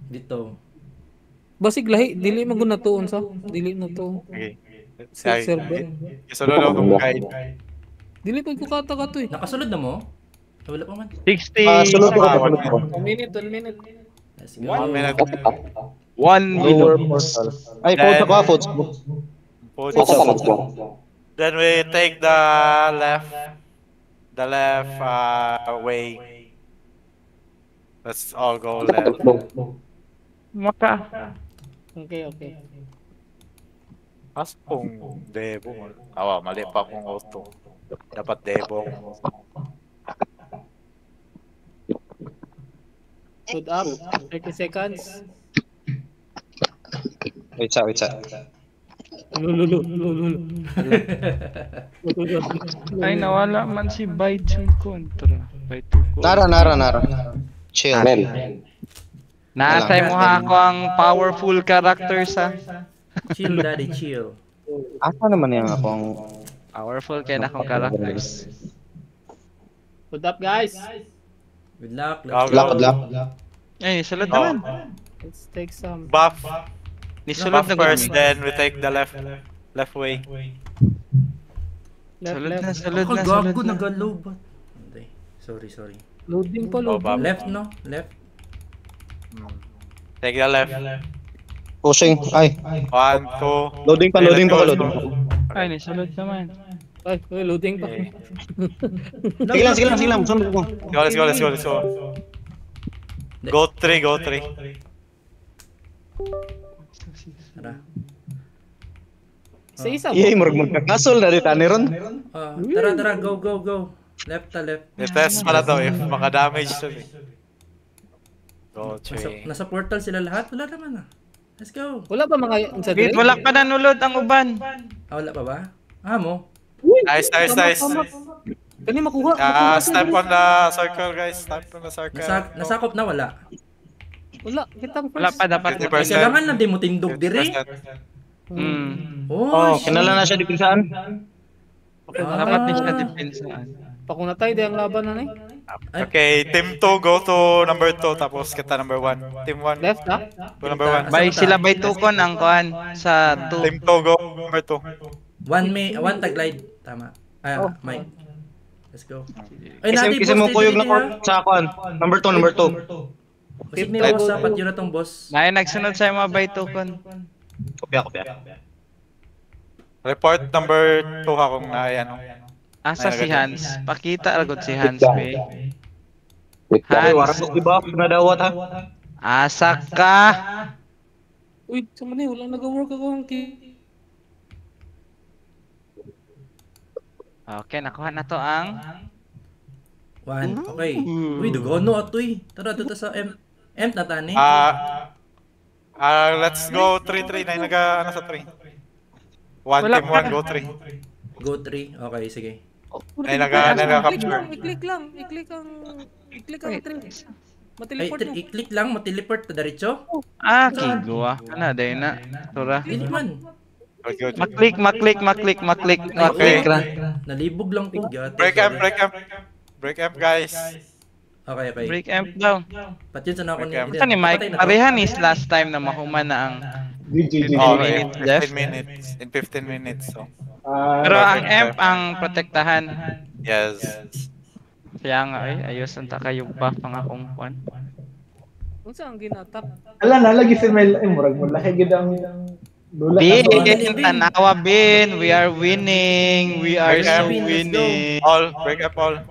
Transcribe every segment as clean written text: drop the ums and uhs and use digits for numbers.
Dito. Basig lahi, dili man gud natuon sa. Dili na to. Okay. Server. Kasunod ako kung guide. Dili pa ko kata eh. Nakasulod na mo? Wala pa man. 60 Sulod ko, Ah, sulod ko. 1 minute, 1 minute. Let's go. 1 minute. 1 Lower minute. portal. Ay, fold ako, fold ako. Then we take the left way. Let's all go left. Maka. Okay, okay. As kung debo. Awa, mali pa akong auto. Dapat debo. Good up. 30 seconds. Wait sa, wait sa. Lulu. Ay, nawala man si Byte yung kontra. Byte ko. Nara. Chill. Naatay mo ha ako ang powerful character sa. Chill, daddy, chill. Asa naman yung akong... Powerful kaya na akong characters. Good up, guys. Good luck. Good luck. Ay, sulod naman. Let's take some. Buff. Nisulod Buff na first, gumi. then we take the left way. Left. Sulod Ako na. gago, nagalow ba? Hindi. Sorry. Loading pa, Oh, loading. Bob. Left, no? Left. Take the left. Pushing. Ay, 1, 2. loading pa. Ay, nisulod naman. Ay, loading pa. Okay. Sige lang. Sunod ko. Let's go. Go 3. Tara. Isa-isa. Iyay, murag magkakasol na rin ron. Tara, go. Left. I-test pala daw if maka-damage to eh. Go 3. Nasa portal sila lahat? Wala naman ah. Let's go. Wala pa mga sa Wait, wala pa nanulod ang uban. Wala pa ba? Mo? Nice. Kani makuha. Step on the circle, guys. Step on the circle. Nasakop na wala. Wala, kitang first. Wala pa dapat. 50%. Kailangan na di mo tindog dire. 50%. Oh, kinala na siya dipinsan. Dapat din siya dipensaan. Pakunatay di ang laban na ni. Okay, team 2 go to number 2 tapos kita number 1. Team 1 Left ha? go number 1. Bay sila bay tukon ang kuan sa 2. Team 2 go number 2. One tag-glide. Tama. Mike. Let's go. Kasi mo kuyog na court sa akon. Number 2. Kasi nila boss dapat yun na tong boss. Nay nagsunod sa mga bay tukon. Kopya. Report number 2 ha kung na Asa si Hans? Pakita agad si Hans bay. Ay, warang Hans, ko iba na dawat ha. asa ka? Uy, sa man wala nag-work ako ang Okay, nakuha na to ang One. Okay. Uy, dugono atoy. Tara dito sa M na tani. Let's go 3-3 na naga sa 3. 1 Wala team pa. 1 go 3. Go 3. Okay, sige. Ay naga-capture. I-click ang 3. Mateleport mo. I-click lang, mateleport ta diretso. kigwa. Ana day na. Tura. Dili man. Maklik ra. Nalibog lang ko gyud. Break amp guys. Okay. Break amp daw. Patyon sa nako ni. Asa ni Mike? Parehan is last time na mahuman na ang 15 minutes left. 15 minutes. In 15 minutes. So. Pero ang amp ang protektahan. Yes. Kaya nga ayos ang kayo buff ang akong kwan. Unsa ang ginatak? Ala na lagi si Mel murag mo lahi gid ang dula. Bin, tanawa bin, we are winning. We are so winning. All break up all.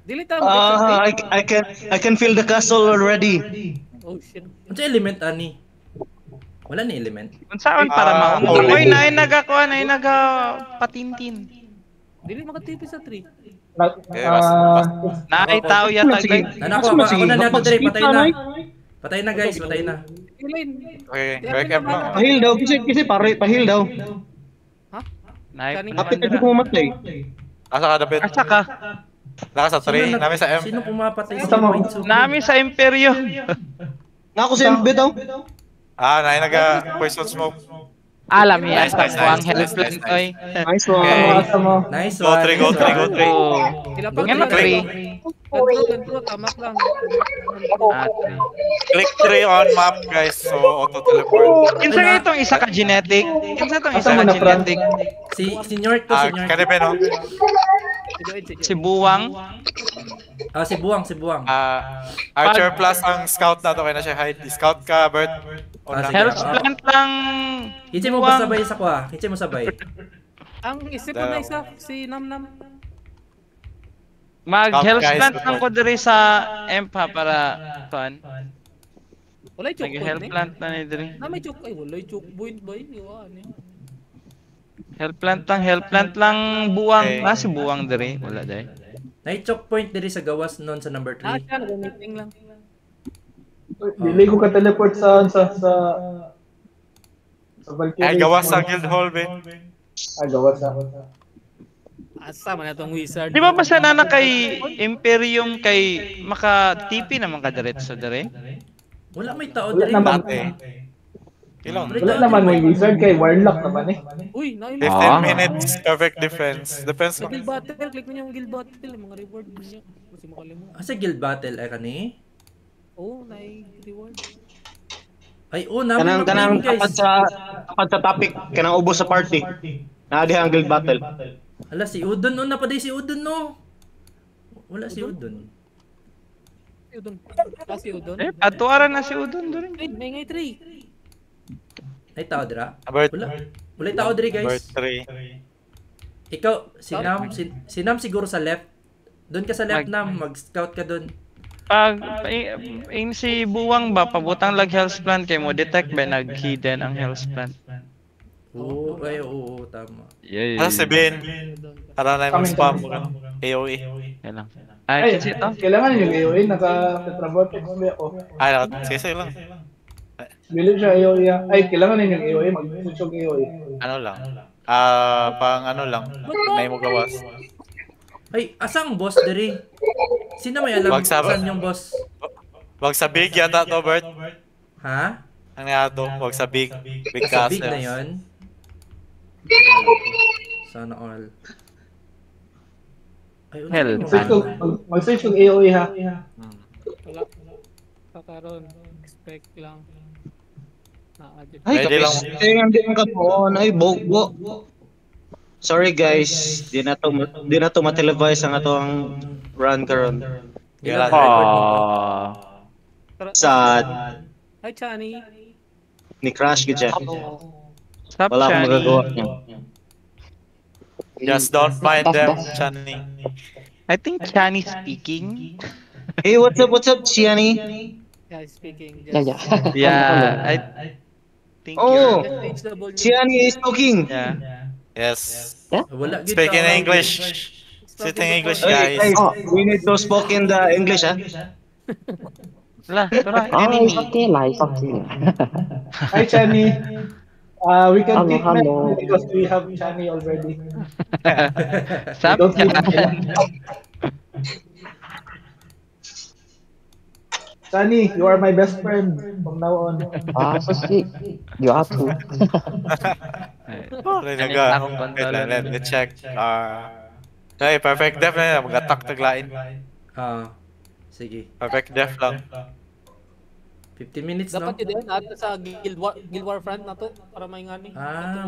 Dili ta I can feel the castle already. Oh shit. Unsa element ani? Wala ni element. Unsaon para mauna? Oy, naay nagakuan, naay naga patintin. Dili makatipi sa 3. Naay tao yata guys. Ako na nato dire, patay na guys, patay na. Okay, break up lang. Pahil daw kasi pahil daw. Naay. Kapit kasi pumatay. Asa ka dapit? Asa ka? Naka sa 3, namin sa M. Sino pumapatay sa point? Nami sa imperyo. Nga ako sa MB daw. Naay naga poison smoke. Alam yan. Nice, nice, Buwang nice, health nice, plan, nice. oy. Nice Ano one. asa mo? Nice Go one. 3, go 3, go 3. Oh. Sila Go pa Nga na three. 3. Control, tamak lang. Ah, 3. Click 3 on map, guys. So, auto-teleport. Kinsa nga itong isa ka genetic? Kinsa itong Asa isa mo ka na, Fran? genetic? Si North to, si North. Kanibe, no? Si Buwang. Si Buwang, si Buwang. Archer plus ang scout na to. Kaya na siya hide. Scout ka, Bert. Una. Sige. Health plant lang. Kitsi mo ba sabay sa kwa? Kitsi mo sabay. Ang isip ko na isa, si Nam. Mag-health Guys, plant support. lang ko diri sa EMP ha para fun. Walay choke Nag-health point plant na ni diri. Na may choke ay walay choke point ba yun? Iwan eh. Health plant lang buwang. Okay. Ah, si buwang diri. Wala dai. Na-choke point diri sa gawas noon sa number 3. Siya, nag-meeting lang. Dili ko ka-teleport sa Valkyrie. Ay, gawas sa guild hall, Ben. Gawas sa. Asa man itong wizard. Di ba pa sana na kay Imperium kay maka-TP naman ka diretso diri? Wala may tao Wala diri. naman. Dati. Ilang? Wala naman may wizard kay Warlock naman eh. Uy, nail. 15 minutes, perfect defense. Depends Sa guild lang. battle, click mo yung guild battle, mga reward niya. Kasi makalimutan. Sa guild battle ay kani. Oo, naay reward. Ay, namin Kanang mag-game, guys. tapat sa topic, kanang ubos sa party. Naadi ang guild battle. Hala, si Udon. Na pa si Udon, no? Wala si Udon. Si Udon. Si Udon. Atuaran na si Udon diri. Ay, may ngay 3. Ay, tao dira? Bert. Wala. Wala tao diri, Bert guys. 3. Ikaw, si Nam siguro sa left. Doon ka sa left, Nam. Mag-scout ka doon. Pag in si buwang ba pabutang lag health plant kay mo detect ba nag-hidden ang health plant. Oo, tama. Ano si Ben? Para na yung spam mo ka. AOE. Yan lang. Ay, Ay, kasi ito. kailangan yung AOE, naka-tetravortex mo ako. Ay, sige lang. Bili siya AOE. Ay, kailangan yung AOE, mag-switch yung AOE. Ano lang. Pang ano lang. May mo gawas. Ay, asang boss diri? Sino may alam Wag sa- saan yung boss? Wag sa big yata to, Bert. Ha? Ang nato, wag sa big. Big Sa big castle. na yun? Sana all. Ay, Hell, Mag-switch yung AOE ha. Wala. Kakaroon. Expect lang. Na-adjust. Ay, Pwede lang. kapis. Kaya nga di man katuon. Ay, bogo. Sorry guys, di na to ma-televise ang atong run karon. Ilang Ah. record mo ba? Sad. Hi, Chani. Ni crash gid siya. Stop Wala akong magagawa Chani. niya. Just don't mind them, Chani. I think Chani speaking. Hey, what's up, Chiani? Yeah, speaking. Yeah, I think Oh, HW. Chiani is talking. yeah. Yes. Wala gid Speaking tao. English. Speaking English, Hey, guys. guys, we need to speak in the English, ha? Wala, tara, Oh, enemy. it's okay lah, it's okay. Hi, Chani. We can Hello, take hello. Matt because we have Chani already. Stop Don't need Chani. Chani, you are my best friend from now on. Ah, so sweet. You are too. Let me check. Hey, perfect def na yun. Mag-attack taglain. Sige. Perfect def lang. 15 minutes, no? Dapat yun din natin sa Guild War front na to para may ngani.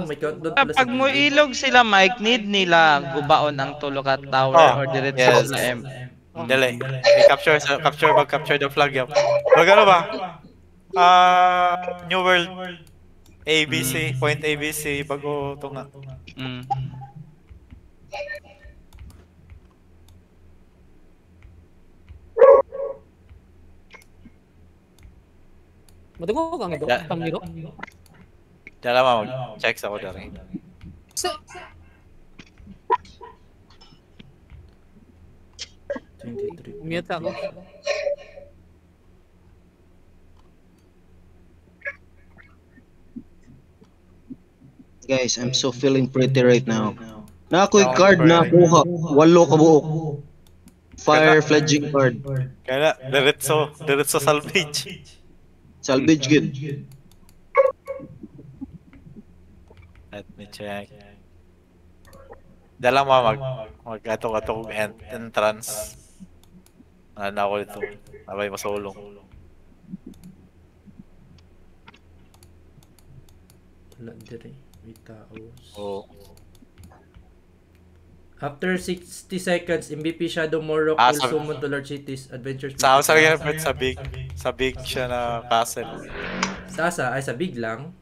May countdown pala sa Kapag mo ilog sila, Mike, need nila gubaon ang tulo ka tower or diretso yes. sa M. Dali. I-capture the flag yun. Wag ano ba? New World. ABC, point ABC, bago ito nga. Mm. Madungo kang ito. Yeah. Pangiro. Diyan lang mag-check sa ako dali. Mute ako. Guys, I'm so feeling pretty right now. Na ako'y card na kuha. 8 ka buok. Fire fledging card. Kaya na, diretso salvage. Salvage good. Let me check. Dala mo mag-ato-ato kong entrance. Ano ako dito. Abay masulong. Wala dire. May taos. Oo. After 60 seconds, MVP Shadow Morok Ah, will sabi- summon to Lord Cities Adventures. Sa big siya na castle. Sa big lang.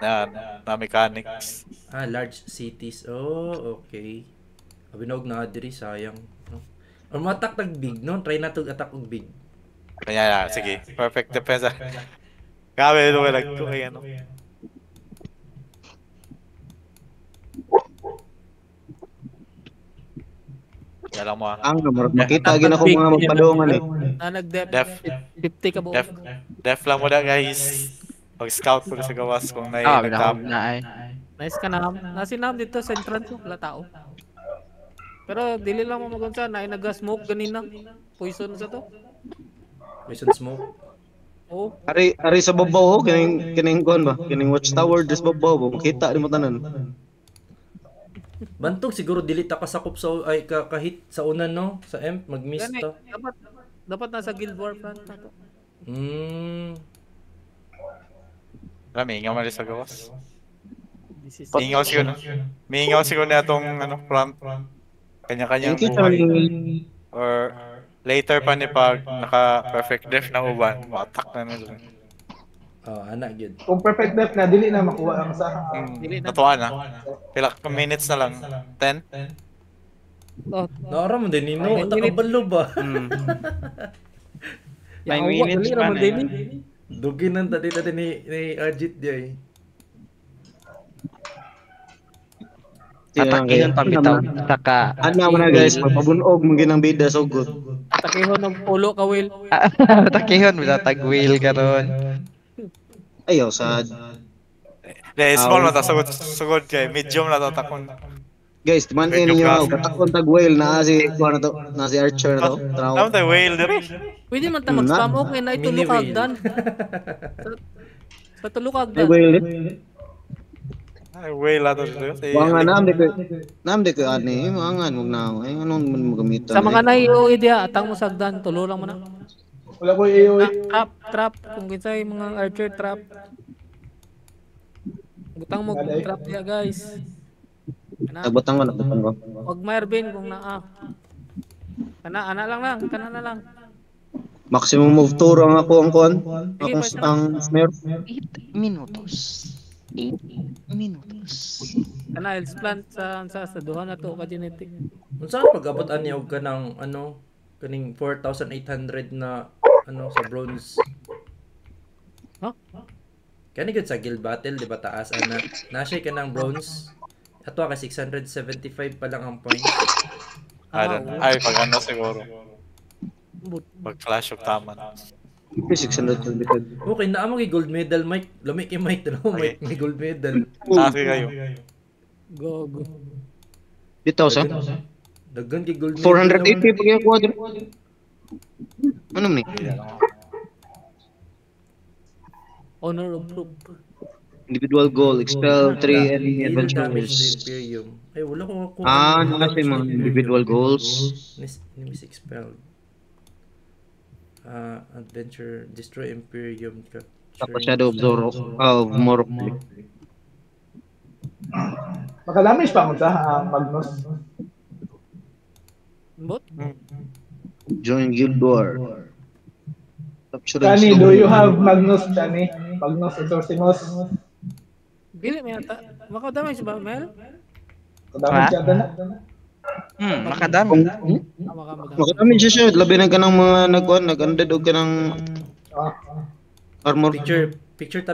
Yan, na mechanics. Large cities. Oh, okay. Abinog na diri, sayang. No? Or matak tag big, no? Try na to attack og big. Kanya, sige. Perfect defense. Grabe ito kay ano. Yalang mo Ang makita gina ko mga magpadungan eh. Nag-def. Def. 50 ka ba? Def lang mo na guys. Pag-scout ko sa gawas kung Binahog nag-camp. na ay. Nice ka na. Nasinam dito sa entrance ko. Wala tao. Pero dili lang mo magunsa. Nag-smoke ganina. Poison sa to. Poison smoke. Oo. Ari sa babaw kining kuan ba? Kining watchtower des babaw ba? Makita di mo tanan. Bantog siguro dili ta kasakop sa kahit sa unan, no? Sa EMP mag-miss Gani, to. dapat nasa Guild War front na to. Mingaw man rin sa gawas. This is Mingaw siguro na itong front. Kanya-kanyang buhay. Or later pa ni pag naka-perfect def na uban, ma-attack na nila. Anak yun. Kung perfect depth na, dili na makuha ang sa... Natuwa na. Pila minutes na lang. 10? Oh, Naara mo din, Nino. Takabalo ba? May minutes pa na yun. Dugin ang tadi ni Ajit di ay. Atakihan pa bitaw. Taka. Ano mo na guys, magpabunog mo ginang bida so good. takihon ng pulo ka, Will. Atakihan bisa tagwheel karon. Ayaw sad. Small na ta, sugod kay medium na ta takon. Guys, man ini niyo katakon tag whale na si kuan na to, na si Archer na to. Tama tayo whale dire. Pwede man ta mag-spam okay na ito Mini whale. lukagdan. Sa tulukag Ay dan. whale. Ay whale ato dire. Wanga nam de ko ani, mangan mo na. Ay anong man magamitan. Sa mga naiyo idea atang mo sagdan tulo lang mo na. Wala ko AOE. Trap kung kinsay mga archer trap. Butang mo trap dia guys. Nagbutang ko na butang ko. Wag Marvin kung naa. Ana na lang. Maximum move tour ang ako ang kuan. Sige, Ako basta. ang smurf. 8 minutos. 8 minutos. Kana health plant sa duha na to ka genetic. Unsa ang pag-abot ani og kanang kaning 4,800 na sa bronze? Huh? Kani gud sa guild battle di ba taas na siya kanang bronze. Ato ka 675 pa lang ang point. Ay pag siguro. Pag flash of taman. 600 Okay na amo gold medal Mike. Lami kay Mike no, Mike may gold medal. Taas kayo. Go. Dito sa Daghan kay gold medal. 480 pag yung quadro. Ano ni? Honor of proof. Individual goal, expel 3 enemy Deal adventure damage to rules. Imperium. Ay wala ko ako. Nasa yung mga individual goals. Enemies expelled. Adventure destroy Imperium. Tapos Shadow of Zoro, of Morok. Makadamage pa mo sa Magnus. Bot? Join Guild War. Capture and Chani, slow. do you have Magnus, Chani? Magnus Exorcimus? Dili may ata. Makadamage ba, Mel? Kadamage yata na. Makadami. Makadami siya. Labi na ka ng mga nag-undead o ka ng armor. Picture.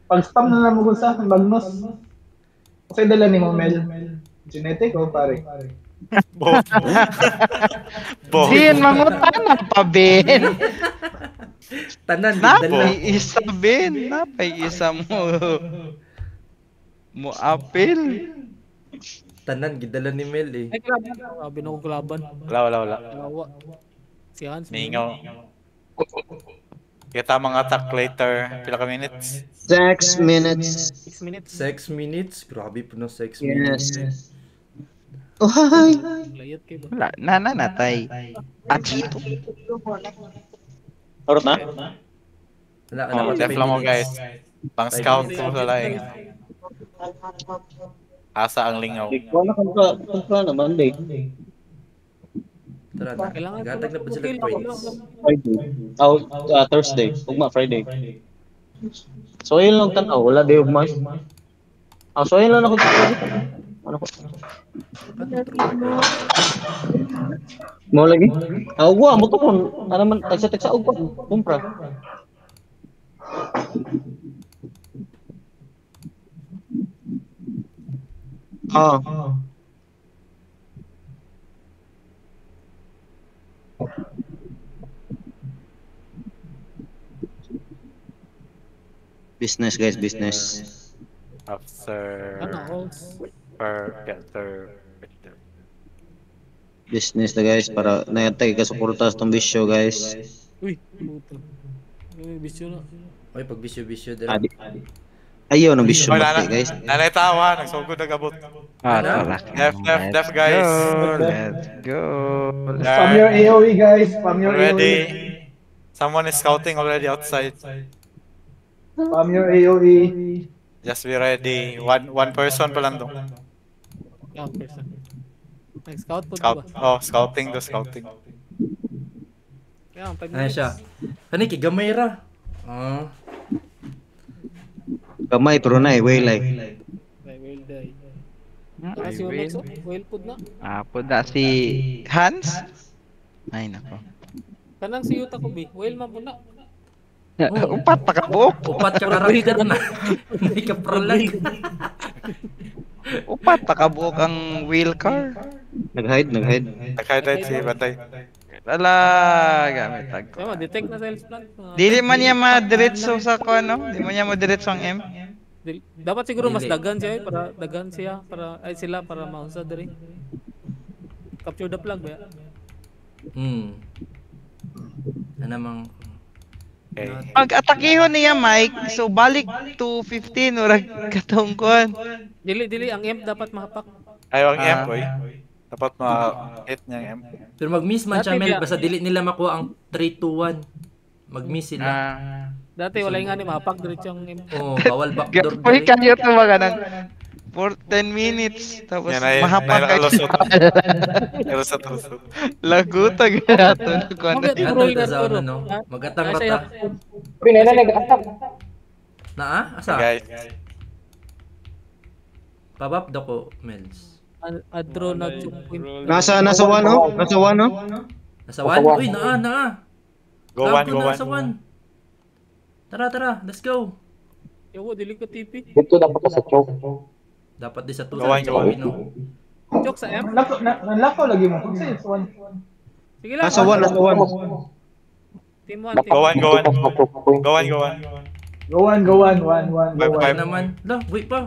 Pag spam na lang mo sa Magnus. Kasi dala ni mo, Mel. Genetic o pare? Both. Sin mangutan ang pabin. Tanan dala. Napay isa bin. Napay isa mo apil. Tanan gidala ni Mel eh. Ay, kalaban. Sabi na kong kalaban. Wala. Lawa. Si Hans. Mingaw. Kita mga attack later. Pila ka minutes? 6 minutes. 6 minutes. 6 minutes? Grabe po ng 6 Yes. minutes. Uhay! Layat kayo ba? Wala, nananatay. Achito. Orot na? Wala, Oh, def lang mo guys. Pang scout ko sa laing. Asa ang lingaw. Wala kang pa naman, day. Tara na. Kailangan Gatag na po sila points. Friday. Thursday. Ugma, Friday. So, ayun lang tanaw. Wala day ugma. So, ayun lang ako. Ano ko? Mo lagi? Wa mo to kon. Ano man tagsa og kumpra. Business guys, business. After Business na guys para nayatay ka suporta sa tong bisyo guys. Uy, puto. Uy, bisyo na. Oy, pag bisyo-bisyo dira. Ayaw ng bisyo Oh, mati guys. nanay tawa, nagsugod na gabot. Tara. Def guys. Let's go. Spam your AoE guys, spam your Ready. AoE. Someone is scouting already outside. Spam your AoE. Just be ready. One person pa lang doon. Yung person. Nag-scout po Scout. ba? Oh, scouting. Yan, 5 Ano minutes. siya? Ano kigamay ra? Ah. Kamay pero na waylay. Ay, well die. Ah, Saka si I Omex, will. well pud na. Puda si Hans. Ay, nako. Kanang si Yuta ko, B. Well man po na. Upat pa ka buok. Upat ka karakter na. Hindi ka pralag. Upat pa ka buok ang wheel car. Nag-hide. Nag-highlight si Batay. Ala, gamit ako. Kaya detect na sales plan. Dili man niya madiretso sa ko ano? Di man niya madiretso ang M. Dapat siguro mas Dili. dagan siya para dagan siya para ay sila para maunsa diri. Capture the flag ba? Ano namang Okay. Pag atakihon niya Mike, so balik to 15 ora katungkon. Dili ang imp dapat mahapak. Ayaw ang M, boy. Dapat ma-hit niya ang M. pero mag-miss man siya Dati Mel, biya- basta dili nila makuha ang 3-2-1. Mag-miss sila. Dati wala nga ni mahapak diretso ang imp. Oh, bawal backdoor Gapoy diri. kayo to mga nang for 10 minutes tapos Yan ay mahapak kayo. Alusot. Lagutag ato ko ano. Mabit Atang roll ta na sa puro. ano, magatang Nasa rata. Pinela nag-attack. Naa? Asa? Guys. Pabap dako Mels. Adro na 2 Nasa one no? Nasa one no? Nasa 1? Uy, naa. Go Tawag one, ko go na one. sa 1. Tara, let's go. Yawo dili ko TP. Dito dapat ka sa choke. Dapat di sa 2 Gawain, sa gawain. Pino. Joke sa M. Nanlakaw lagi mo. Kung sa'yo, one. Sige lang. Nasa one. Team 1, team Go one. Go one. Five. Ay naman. La, wait pa.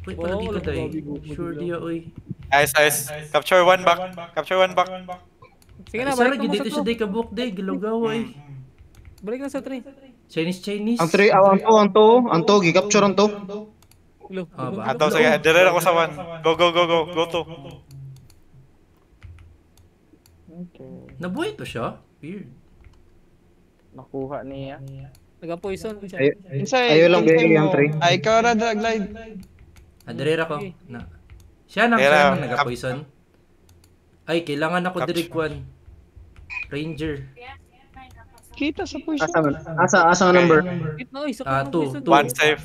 Wait pala Oo, dito wala day. pa, bigo. Sure dia oy. Nice. Capture one back. Sige na, Isa balik lagi na mo dito sa sa 2. day kabuk day, gilugaw ay. Balik na sa 3. Chinese. Ang to, gi-capture ang to. Hello. Ah, ba? Antaw sige, dire ako sa one. Go to. Nabuhay to siya. Weird. Nakuha niya. Nag-poison siya. Ayaw lang bigay ang 3. Ay, ikaw ra drag glide. Adirera ko. Na. Siya nang Kaya- nag-poison. Ay, kailangan ako direct one. Ranger. Kita sa position. Asa ang number? Wait na, isa Ah, pa two. One safe.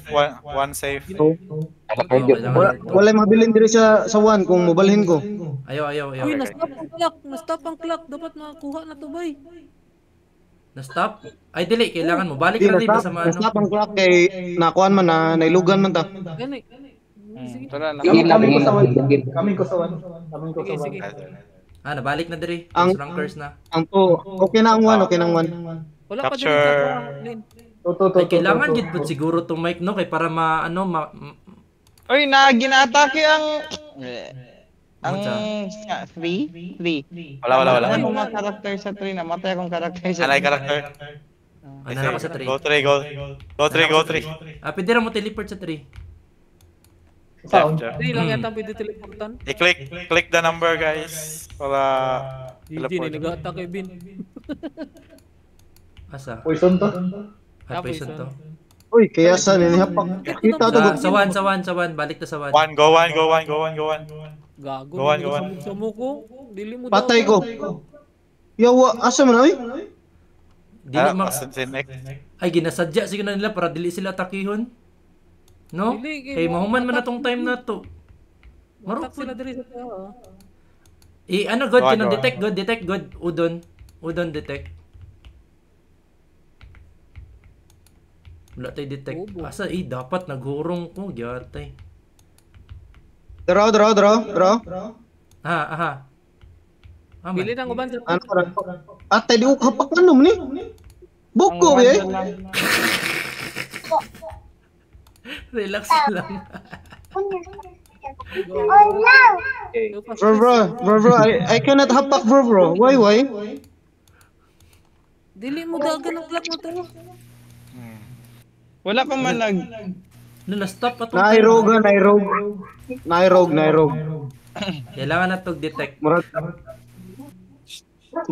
Wala mabilin diri sa one kung mobalhin ko. Ayaw. Uy, na-stop ang clock. Na-stop ang clock. Dapat makakuha na to, bay. Na-stop? Ay, dili. Kailangan mo. Balik Di ka rin ba sa na mano. stop ang clock kay nakuan man na nailugan man ta. Gani. Sige. Tara na. Coming ko sa one. Sige, sige. Ah, nabalik na diri. Ang- Ang rankers na. Ang to, okay na ang one. Wala pa Capture. dito. Ay, kailangan gid pud siguro to mic no kay para Oy, na ginatake ang Ang Unsa? 3? Wala. Namatay akong mga karakter sa 3. Namatay akong karakter sa Alay karakter. Ano na ako sa 3? Go 3, go 3. Ah, pwede na mo teleport sa 3. Sound. Hindi lang yata pwede teleportan. I-click the number guys. Para GG ni nag-attack kay Bin. Asa? Poison to. Hot poison to. Uy, kaya sa ninihapak. Kita to. Sa 1. Balik to sa 1. 1, go 1. Gago. Go on. Sa ko. Dili mo Patay daw. ko. Yawa, asa man ay? Dili ma Sinek. ay ginasadya siguro nila para dili sila takihon. No? Dili, Kay mahuman man na tong time na to. Matak sila diri sa tao. Ano god Go on, kinang go on. detect god udon detect. Wala tayo detect. Bobo. Asa dapat naghurong ko gyatay. Draw. Aha. Aman. Bili nang uban sa Ano ka rin? Atay, di ko kapak ano mo ni? Buko, eh. Relax lang. Bro, I cannot hapak, bro. Why? Dili mo dagan ang black mo to. Wala pa man Na-stop pa to. Nairog. Kailangan na to detect. Murag.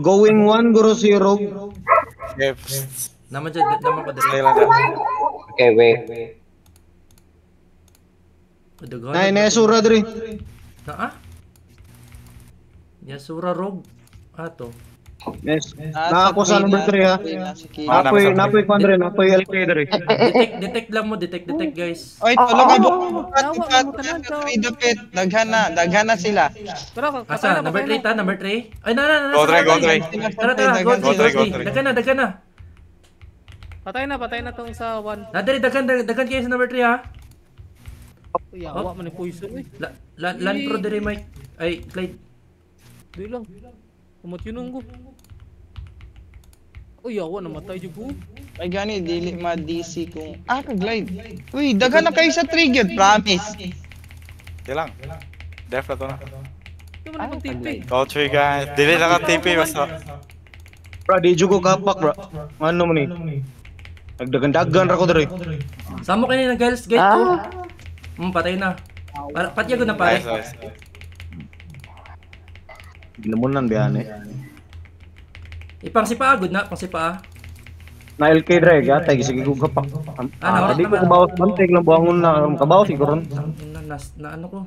Going one, guro si Rogue. Naman ko detect. Stay lang na. Okay, wait. Sura diri. Yasura Rogue. To. Yes. Na ako sa number 3 ha. Napoy Pandre, napoy LK diri. Detect lang mo, detect guys. Oy, tulo ka bu. Nawa mo tanan to. Dapit, daghana sila. Pero Asa, number 3 ta, number 3. Ay, Go 3. Tara, go 3. Dagan na. Patay na tong sa 1. Nadari, dagan kayo sa number 3 ha. Yawa man ni poison eh. Land pro diri Mike. Ay, Clyde. Di lang. Umat yun ko. Uy, yawa namatay jud ko. Ay gani dili ma DC kung ka-glide. Uy, daghan na kayo sa trigger, promise. Di lang. Def na to na. Ito man akong TP. Go 3 guys. Dili na ka TP basta. Bro, di jugo kapak, bro. Ano mo ni? Nagdagan ra ko diri. Samo kayo ng girls gate ko. Patay na. Patyago na pare. Nice. Gilamunan biyan eh. Ipang sipa good na, pang sipa. Na LK dre, gatay sige ko kapak. Ano, Di ko kabawas banteg lang buangon na kabawas siguro. Na ano ko.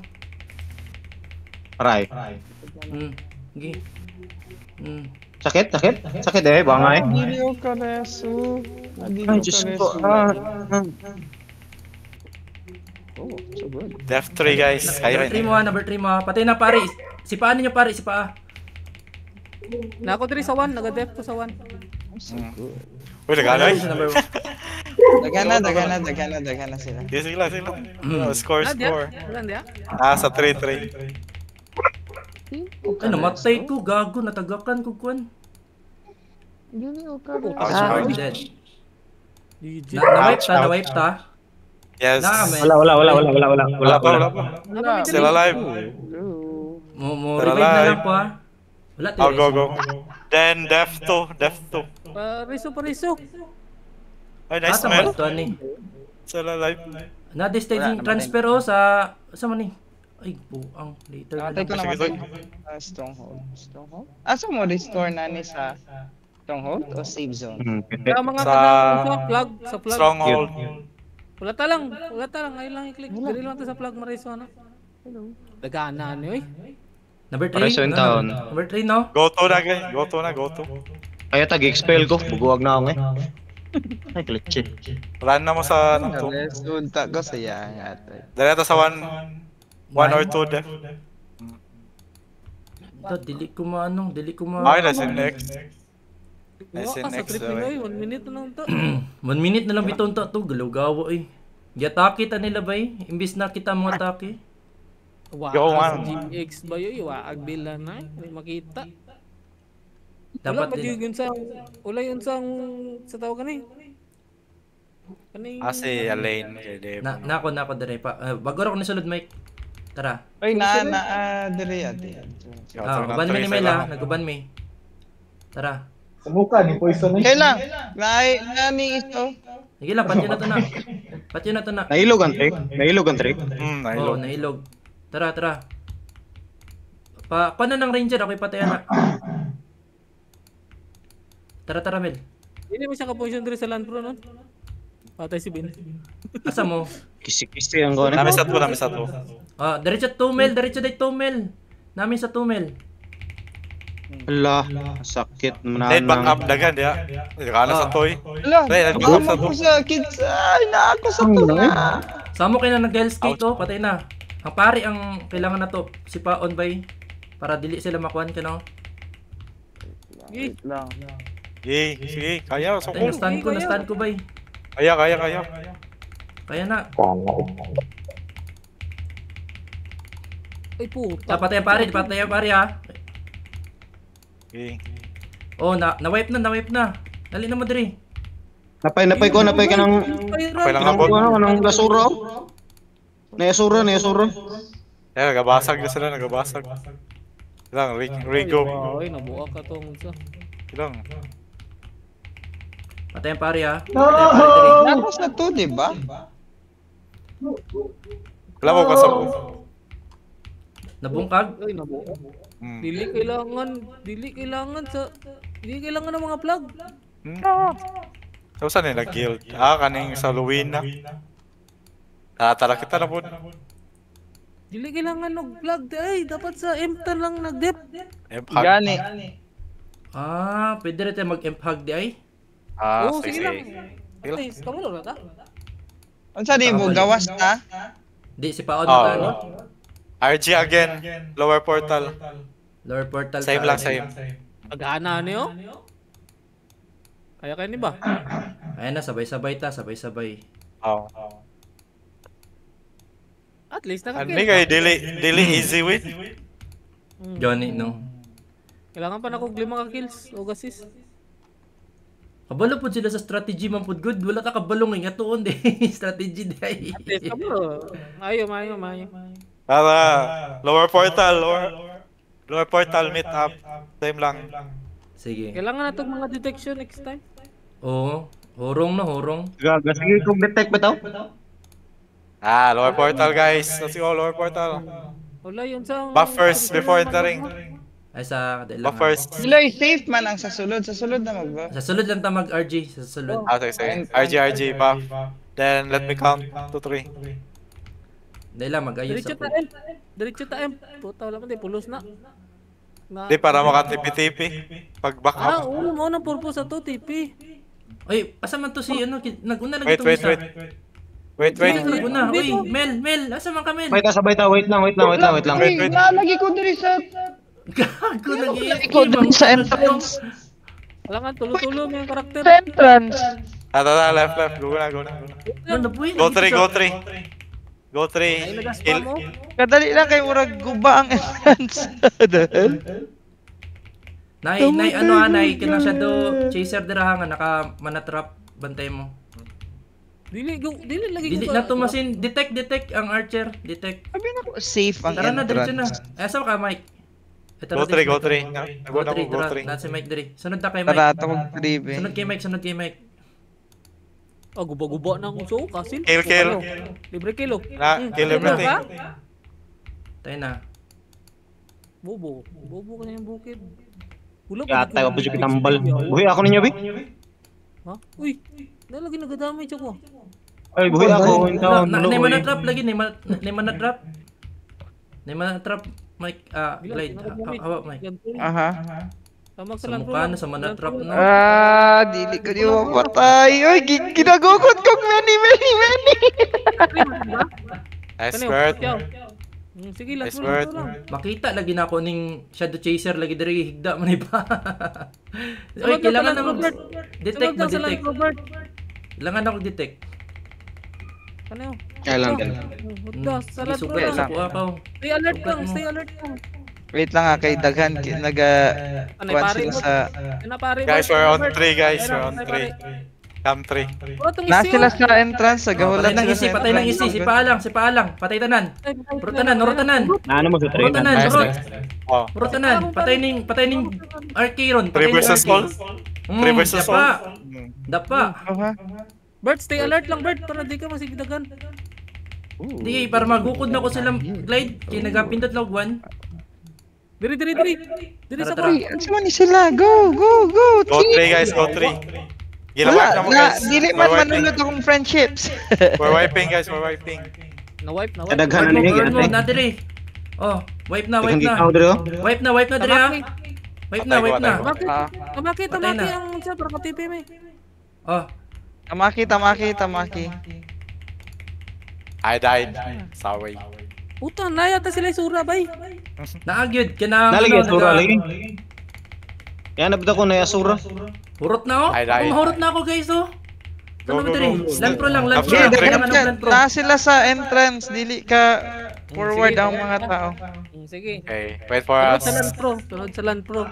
Aray. Gi. Sakit eh, bangay. Dili o ka reso. Ay, Diyos ko. Oh, so good. Def 3 guys. Kayo Number 3 mo. Patay na pare. Sipaan niyo pare, sipa. Na ako diri sa 1, naga-def ko sa 1. Uy, naganoy. Daghan na sila. Yes, sila. Score. Wala dia. Sa 3. Ay, namatay ko. Gago. Natagakan ko kuan. Dead. GG. Na-wipe ta. Yes. Wala pa. Still alive. Revive na lang po ha. Wala tayo. Go. Then Def 2. Riso. Ay, nice man. Still alive. Na-staging transfer sa man ni. Ay, buang later. Natay ko naman stronghold. Asa mo restore na ni sa stronghold o save zone? Kaya mga Sa sa flag. Stronghold. Wala ta lang. Ayun lang i-click. Dili lang to sa flag mariso ano. Hello. Dagana ni oy. Number 3. Para sa taon. Number 3 no? Go to na guys. Go to. Kaya tag-expel ko, buguwag na ako eh. Ay, klitche. Run na mo sa ano to. Sunta ko sa ate. Direto sa 1 or 2 Def. Dili ko ma. Okay na si next. Sa trip ni oy, 1 minute na lang to. 1 minute na lang biton to galaw-gawa eh. Giatake ta nila bay, imbis na kita mga atake. Wow, Yo, sa man. GX ba yun? Waag bila na eh. Makita. Dapat Wala din. Wala yun sa tao ka ni. Si Alain kay Dev. Nako dire pa. Bago ra ko ni sulod mic. Tara. Oy, diri ate. Uban mi ni Mel ha. Nag-uban mi. Tara. Sa mukha ni Poison eh. Kailang. Nani ito. Sige lang, patyo na to na. Patyo na to na. Nahilog ang trick. Nahilog ang trick. Oo, Nahilog. nahilog. Tara, tara. Paano ng ranger? Ako'y patayan na. Tara, tara, Mel. Hindi mo siya ka-position diri sa land pro nun. Patay si Ben. Asa mo? Kisi-kisi ang gawin. Nami sa to. Diretso 2 Mel. Diretso day 2 Mel. Namin sa 2 Mel. Ala, sakit Then back up mananang. dagan dia. Kana sa toy. Ala, Dahil, baka nag-back up sa ako sa kids. Ay, na ako sa to nga. Samo kayo na nag-hell skate oh. Patay na. Ang pari ang kailangan na to. Si Paon bay. Para dili sila makuhan ka no. Gi. Sige, kaya sa Patay, na-stun ko bay. Kaya. Kaya na. Ay puta. Patay ang pari ha. Okay. Oh, na-wipe na. Dali na mo diri. Napay ka ng Okay lang abot. ng basura. Nayasura. Eh, nagabasag na sila, nagabasag. Lang, Rigo. Ay, nabuha ka to ang isa. Lang. Patay ang pari ha. No! Nako sa to, di ba? Wala mo kasap. Nabungkag. Ay, nabuha. Hmm. Dili kailangan ng mga plug. So, saan yung nag-guild? Kaning sa Luwina. Tala kita na po. Dili kailangan ng plug. Ay, dapat sa M10 lang nag-dep. Gani. Pwede rin tayo mag-empag di ay. Oo, sige lang. Sige lang. Ay, kamalo na ta. Unsa di mo gawas ta? Di, si Paon na ano. RG again. Lower portal. Lower portal. Same lang, same. Maghana niyo. Kaya ni ba? Ayan na, sabay-sabay. Oh. At least Ano nakakill. kay dili easy win. Johnny, no? Kailangan pa na kog 5 kills o gasis. Kabalo po sila sa strategy man pud good. Wala ka kabalong nga tuon di. Strategy di ay. At least kamalo. Mayo. Tara. Lower portal meet up. Same lang. Sige. Kailangan na itong mga detection next time. Oo. Horong. Gaga, sige kung detect ba to? Lower portal guys. Let's go, lower portal. Wala yun sa... Buffers before entering. Ay sa kadailangan. Buffers. Diloy, safe man ang sa sulod. Sa sulod na magba. Sa sulod lang ta mag-RG. Sa sulod. Okay. RG, buff. Then let me count 2, 3. Dahil lang mag-ayos Diretso ako. ta M. Diretso ta M. Puta, wala man tayo. Pulos na. Di para makatipi-tipi. Pag back up. Oo mo ng purpose sa to, TP. Oy, asa man to si ano? Naguna lang Wait. itong isa. Wait. Naguna. Oy, Mel. Asa man ka, Mel? Sabay ta, wait lang. Ay, nalagi ko diri sa... Gago nag-iisip. Ikaw dun sa entrance. Kailangan tulo-tulo mo yung karakter. Sa entrance. Tara, left. Go na. Ano po yun? Go 3. Ay, nagaspa mo. Kadali lang kay murag guba ang entrance. Nay, kanang shadow chaser dira nga naka manatrap bantay mo. Dili lagi Dili na to masin detect ang archer, detect. Sabi na ko, safe ang Tara na diretso na. entrance. Asa ka, Mike? Ito Go 3. Go Go 3. 3. Nasa Mike diri. Sunod ta kay Tara, Mike. ito kong tribe. Sunod kay Mike. Guba-guba na akong show, kasil. Kill. Libre kill, oh. Kill everything. Tayo na. Bobo ka na yung bukid. Wala Yata ka po siya kitambal. Buhi ako ninyo, Bi. Ha? Uy, nalagi nagadamay siya ko. Ay, buhi ako. Nay manatrap lagi, nay manatrap. Mike, Glide. Hawak Mike. Aha. Tamag Sa mukha na sa manatrap na. Dili ko di mapatay. Ay, ginagukot kong many. Nice bird. Sige lang, Nice bird. Makita lagi na ako ning shadow chaser lagi diri higda man iba. Oy, kailangan na mag-detect. Kailangan ako detect. Ano yun? Kailan. Sa lahat Sugat lang. sa kuha ka. Stay alert lang. Wait lang kay daghan naga Anay kuan pare sila mo. sa Napare mo. Guys, we're on 3 guys. We're on 3. Cam 3. Wala tong Na isi. sila sa entrance, sa gahulan Patay ng sila isi, sa patay ng entrance. isi. Si Paalang. Patay tanan. Rotanan. Ano mo sa train? Rotanan. Nice, nice. Oh. Rotanan. Patay ning RK ron. 3 versus all. 3 versus Dapa. all. Dapa. Aha. Bert, stay alert lang, Bert, para di ka masigdagan. Di para magukod na ko silang glide. Kaya nagapindot log 1. Diri. Diri sa Tara, ko. Uy, ano man ni sila? Go! Go 3 guys, go 3. Gilawag na mo Wala, guys. dili man manunod akong friendships. We're wiping guys, we're wiping. Na-wipe. Kadaghan na Word niya mo gigante. na dire. Oh, wipe na. Ikaw dre oh. Wipe na dire ha. Wipe na. Bakit? Ah. Tamaki Patay na. ang sa para ka-TP may. Oh, Tamaki. I died. Sorry. Puta, nayata sila sura bay. naagyod kana Naligay sura lagi. Yan nabda ko na yasura. Hurot na oh. Ay, dai. Mahurot na ako guys oh. Go, Ano go, ba dire? go. Land pro lang. Okay, Kailangan ng land pro. Na sila sa entrance, dili ka forward ang mga tao. Sige. Okay, wait for Sunod us. sa land pro.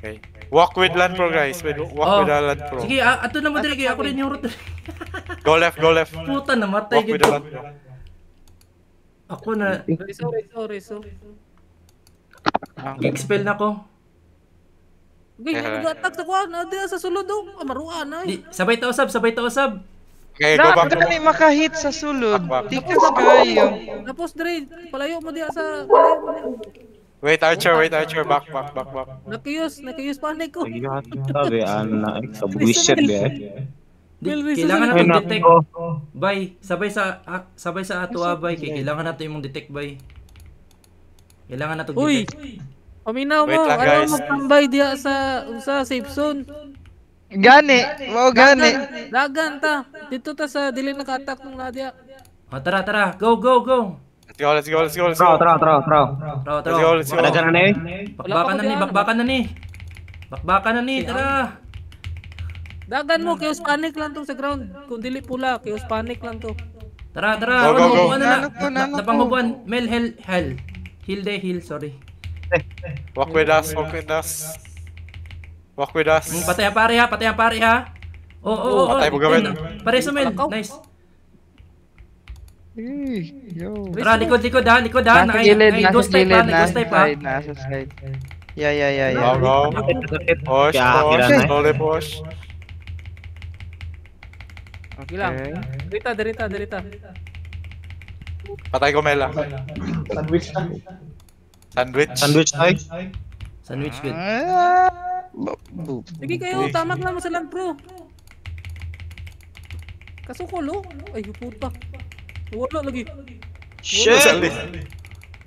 Okay. Walk with land pro guys. Walk with the land pro. Sige, ato na mo dire kay ako rin yung hurot. Go left. Puta namatay Walk with gid the ko. land pro. Ako na Reso. expel na ko. Gay, nag-attack sa kuan, adi sa sulod do. Maruan ay. Sabay ta usab. Okay, go back. Dali makahit sa sulod. Back. Tikas kayo. Tapos dire, palayo mo diya sa Wait Archer. Back. nakiyos panik ko. Sabi ana sa buwisit ba. Kailangan Ay natin detect. nako. Bay, sabay sa ato bay kay kailangan nato imong detect bay. Kailangan nato Uy. detect. Paminaw mo, Wait lang, guys. magtambay diya sa safe zone. Gani, wow gani. Dagan ta. Dito ta sa dili naka-attack ng Nadia. Oh, tara. Go. Let's go. Tra. Let's go. Kadaghan na eh. Bakbakan na ni, tara. Dagan mo, chaos panic lang to sa ground. Kung dili pula, chaos panic lang to. Tara. Go. Ano na? Nano ko. Napangubuan. Mel, hell. Heal, sorry. Walk with us. Patay ang pare ha. Oo. Patay mo gawin. Pare sa Mel. Lakaw. Nice. Yo. Tara, likod ha. Nasa gilid, Ghost type ha. nasa side. Yeah. Go. Push. Slowly push. Okay lang. Derita. Patay ko Mela. Sandwich. Ay. Sandwich good. Sige kayo, tamak lang mo sa land pro. Kasukulo? Ay, puta. Wala lagi. Shit.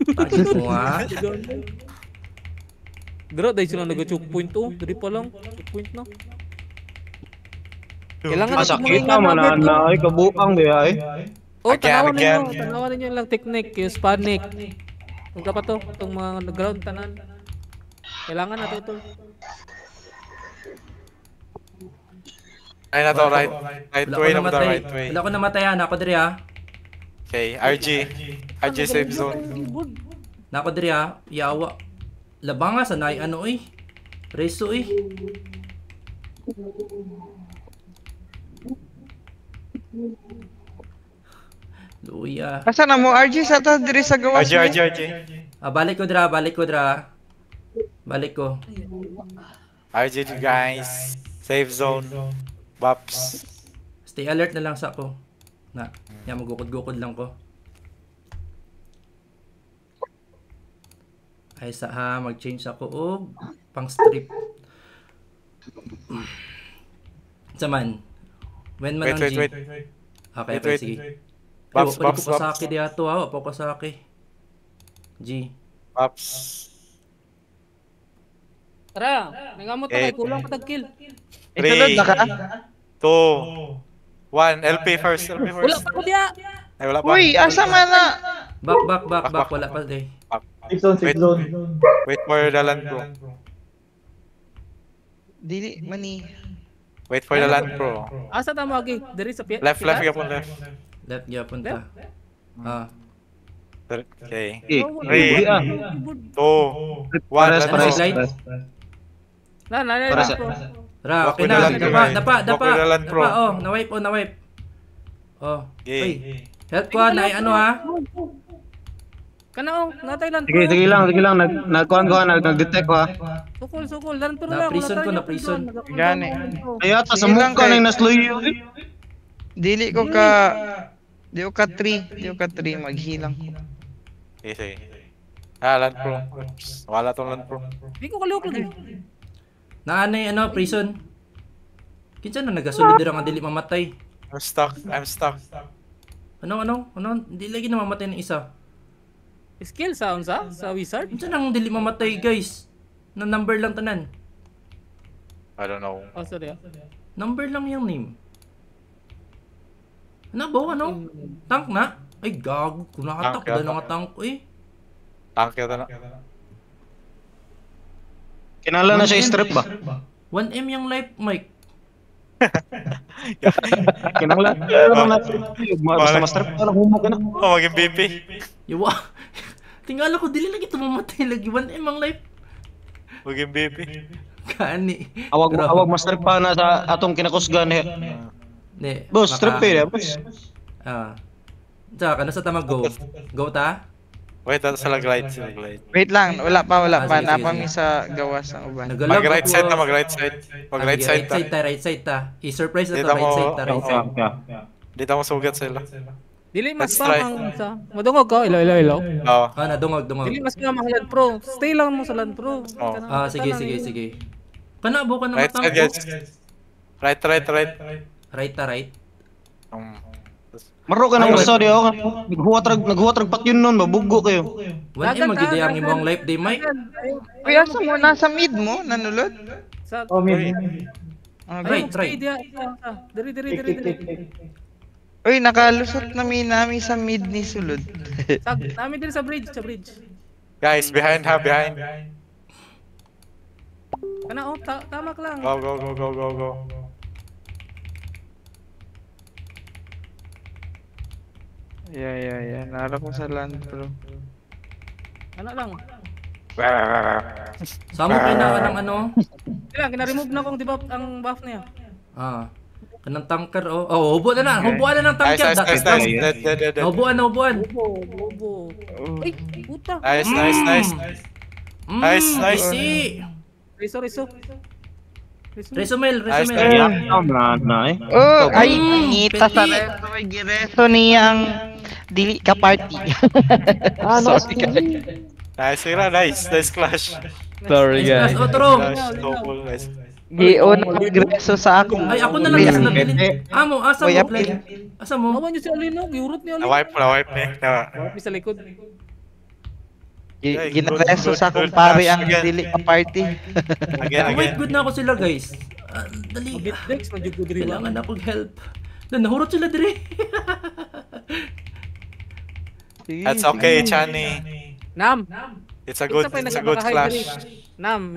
Tayo mo ha. Dira, dahil sila nag-choke point to. Dari pa lang. Choke point na. Kailangan Masakit naman na ay kabuang di ay. Oh, Again. tanawan ninyo lang technique, chaos panic. Kung dapat to, itong mga ground tanan. Kailangan natin ito. Ay na to, right way na mo the right way. Wala ko namatayan. Ako diri ha. Okay, RG safe zone. Nako diri ha. Yawa. Labanga sa nay ano eh. Reso eh. Luya. Asa na mo RG sa ta diri sa gawas. RG. Balik ko dra. Balik ko. RG guys. Safe zone. Bops. Stay alert na lang sa ako. Na, yan magukod-gukod lang ko. Ay sa ha, mag-change ako og pang strip. Saman. When man ang G. Wait. Okay, sige. Bops. Wala ko sa akin diato ha, wala ko sa akin. G. Bops. Tara, nangamot na kay kulang patag-kill. Isunod na ka? 2 1 LP first. Wala pa ko diya. Ay wala pa. Uy, asa man na? Back. Wala pa day. Safe zone. Wait for the land pro. Dili mani. Wait for the land pro. Asa ta mo agi? Diri sa pia. Left yapon left. Left gyapon ta. Okay. Eh, Three. 2 1 Para let's sa go. slide. Na, Para sa Ra, okay Wag mo na na. lang, guys. Dapa. Wag mo na lang, bro. Oh, na-wipe. Oh. Yay. Uy. Help ko na ano ha. Kana natay lang Sige, sige lang. Nagkuhan ko, nag-detect ko ha. Sukol, lan pero Na lang. prison ko, na prison. Gani. Ay, ata sa Sige lang, mukha kay- na yung nasloy. Dili ko ka 3 maghilang. Easy. Land Pro. Wala tong Land Pro. Di ko kalihok lagi. Naanay ano, prison. Kinsa na nagasulod dira nga dili mamatay. I'm stuck. Ano? Hindi lagi na mamatay ng isa. Skill sound sa wizard. Kinsa nang dili mamatay, guys? Na number lang tanan. I don't know. Oh, sorry. Number lang yung name. Ano? Tank na? Ay, gago. Kung nakatak, Tank yata. na nga tank ko eh. Tank yata na. Kinala na siya strip ba? 1M yung life, Mike. Kinala. Basta ma-strip ka lang, humog ka na. Oh, maging BP. Yawa. Tingala ko, dili lagi tumamatay lagi. 1M ang life. Maging BP. Kani. Awag ma-strip pa na sa atong kinakusgan eh. Ne, Boss, strip eh, boss. Tsaka, nasa tama go. Go ta? Wait, sa lag-light. Wait lang, wala pa. Sige, Napami sige. sa gawas ng uban. Nagalag Mag-right ako. side na, mag-right side. Mag-right Sige, side ta. right side ta. I-surprise na to, Dito right mo- side ta, right side. Dito mo sugat sila. Dili mas Let's try. pa ang sa. Madungog ka, ilaw. Oo. Nadungog. Dili mas pa ang Land Pro. Stay lang mo sa Land Pro. Oh. Sige. Kanabo ka na Right matang side, ko. guys. Right. Right ta, right. Maro ka na gusto di ako. Naghuwatrag pat yun nun, mabugo kayo. 1M magidi ang imong life day, Mike. Uy, asa mo? Nasa mid mo? Nanulod? Sa Oh, mid. Right. Diri. Uy, nakalusot namin sa mid ni Sulod. Namin din sa bridge. Guys, behind. Kana tama ka lang. Go. Yeah. Nara ko sa land pro. Kana lang. Samo kayo na ka ng ano? Kailan kina-remove na kong debuff ang buff niya. Kanang tanker oh. Oh, hubuan na ng Nice. tanker. Dead. Hubuan. Bobo. Ay, puta. Nice. Nice. Si. Resumel. Nice. Oh, ay, Mm, ngita sa peti. resto. May gireso niyang dili ka party. Sorry, guys. Nice clash. Sorry, Yes, otro. Clash, double, nice. Gion ang gigreso sa akong. Ay, ako na lang Uy, kasi nabilin. Amo, asa mo, Kuya Glenn? Asa mo? Awan niyo si Alino, giurot ni Alino. Na-wipe ni. May sa likod. Ginareso sa akong pare ang dili ka party. Wait, good na ako sila, guys. Dali. Bitdex, magyud ko diri ba? Kailangan akong help. Nahurot sila dire. That's okay, Chani. Nam. It's a good clash. Nam,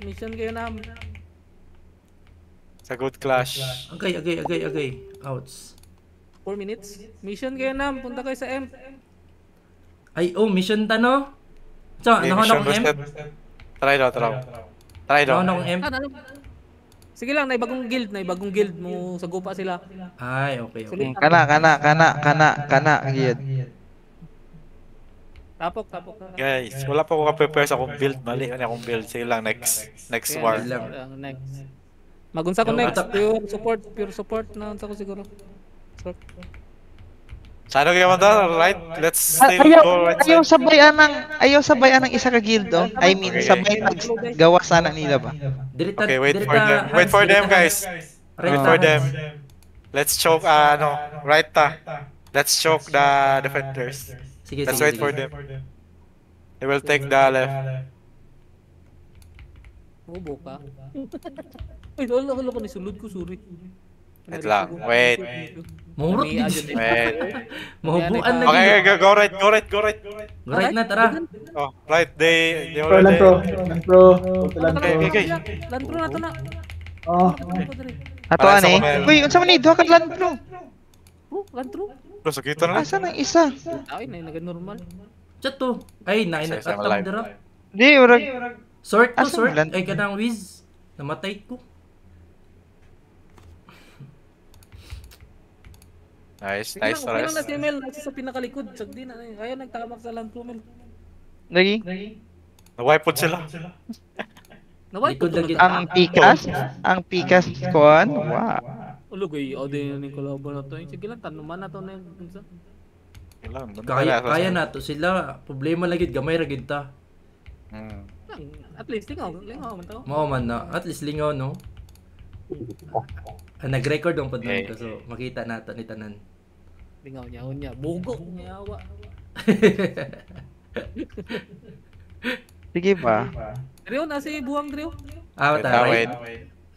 mission kayo Nam. It's a good clash. Agay. Outs. 4 minutes. Mission kayo Nam, punta kayo sa M. Ay, mission ta, no? So, nahon akong M? Try daw. Nahon akong M? Sige lang, naibagong guild mo sa gupa sila. Ay, okay. Kana giyad. Tapok. Guys, wala pa ako ka-prepare sa akong build. Mali na akong build. Sige lang, next war. Next. Magunsa ko next. Pure support na unsa ko siguro. Saan kayo manda? Right? Let's still go right Ayaw side. sabayan ng isa ka guild oh. I mean, sabay gawa sana nila ba? Dirita, Okay, wait for them, guys. Wait for them. Let's choke, right ta. Let's choke the defenders. Sige. Let's wait for them. They will take the left. Bobo ka. Ay, wala ko ni sulod ko, sorry. Wait lang, wait. Mahurot din. Mahubuan na Okay, din. go right. Right na, tara. Oh, right, they Pro, Land already... Pro. Land Pro. Okay. Lantro na to na. Oh. Ato ani. Uy, unsa man ni duha ka land pro? Lantro. Bro, sakito na lang. Asa nang isa? Ay, na normal. Chat to. Ay, Isa, nainatang live. dira. Di urag Sort to, Asa sort. mo, Lan? Ay, kanang whiz. Namatay ko. Nice, Sige nice, lang, okay lang nice. na si Mel. Nasa sa pinakalikod. Sagdi na. Kaya nagtamak sa land ko, Mel. Lagi. Na-wipe out sila. Naway po Likod lagi. ito. Ang Pikas kuan. Wow. Ulugay, o din yung kalaban na to. Sige lang, tanuman na to na yung minsan. Kaya na to sila. Problema lagi gamay ra gid ta. At least, lingaw man to. Mao man na. At least lingaw no. Nag-record ang pud ko so makita nato ni tanan. Lingaw niya. Bugo niya awa. Sige ba? Drio, nasa buwang Drio. Tara. Wait.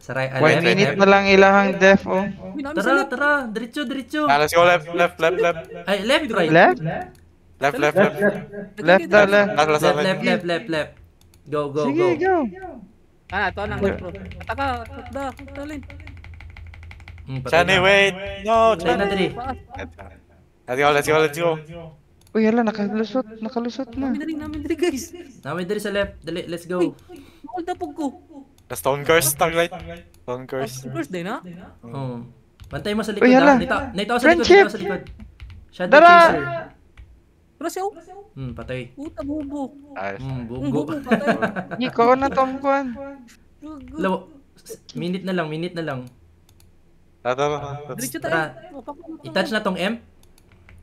Saray, 1 minute na lang ilahang def oh. Tara, diretso. Let's go left. Ay, left, right. Left? Left. Left daw left. Left. Go. Sige, go. Ito nang left bro. Ataka, talin. Chani, wait. No, Tayo na diri. Let's go. Uy, hala, nakalusot na. Namin diri guys. Namin diri sa left. Dali, let's go. Hold up ko. The stone curse, taglight. Stone curse. First day na. Oh. Bantay mo sa likod. Uy, hala. Naitaw sa Friendship. likod. Shadow Dara. chaser. Pero siya. Patay. Puta bubo. Bugo. Patay. Ikaw na tong kuan. Law. Minute na lang. Tara. Diretso Tara. tayo. I-touch na tong M.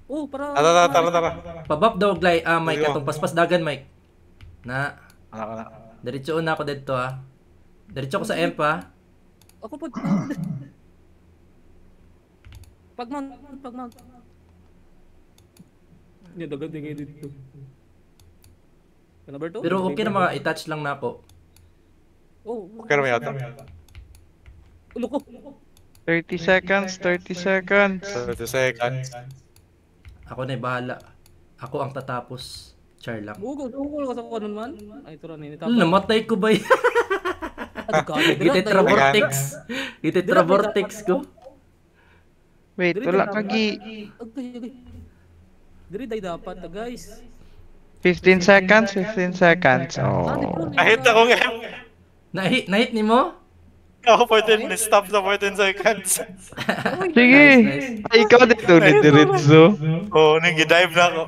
Oh, para. Tara. Pabab daw glay. Mike atong paspas dagan Mike. Na. Ano. Diretso na ako dito Diretso ko sa M pa. Ako po. Pagmount. Niya dagat din dito. Number 2. Pero okay na i-touch lang na ako. Oh, Okay naman yata. ulo ko. 30 seconds. 30 seconds. Ako na bahala. Ako ang tatapos. Char lang. Bugo ka sa kanon man. Ay, ito rin. Namatay ko ba yan? Gitetravortex ko. Wait, wala kagi. Okay. Diri day dapat guys. 15 seconds. Oh. Ahit ako ngayon. Nahit ni mo? Ako 14, stop na 14 seconds. Sige. Nice. Ay, ikaw dito ni diretso. Oo, nag-dive na ako.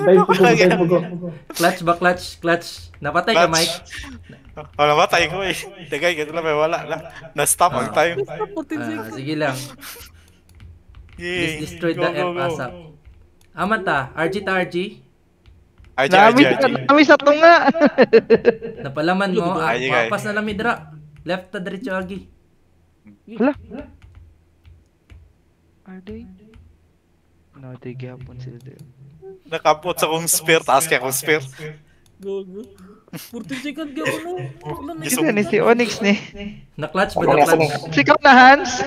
Dive ko. Clutch. Napatay ka, Mike. Namatay ko eh. Tagay, gano'n lang, wala na. Na-stop ang time. Sige lang. Destroy the F ASAP. Amanta, RG. Nami sa tunga. Napalaman mo. Ay, Papas na lang midra. Left ta diretso agi. Hala. Are they? No, they gyapon sila dito. Nakapot sa kong spear, taas kaya kong spear. Gogo. 14 second ka mo. Kasi ni si Onyx ni. Na-clutch ba? Na-clutch? Sikaw na Hans.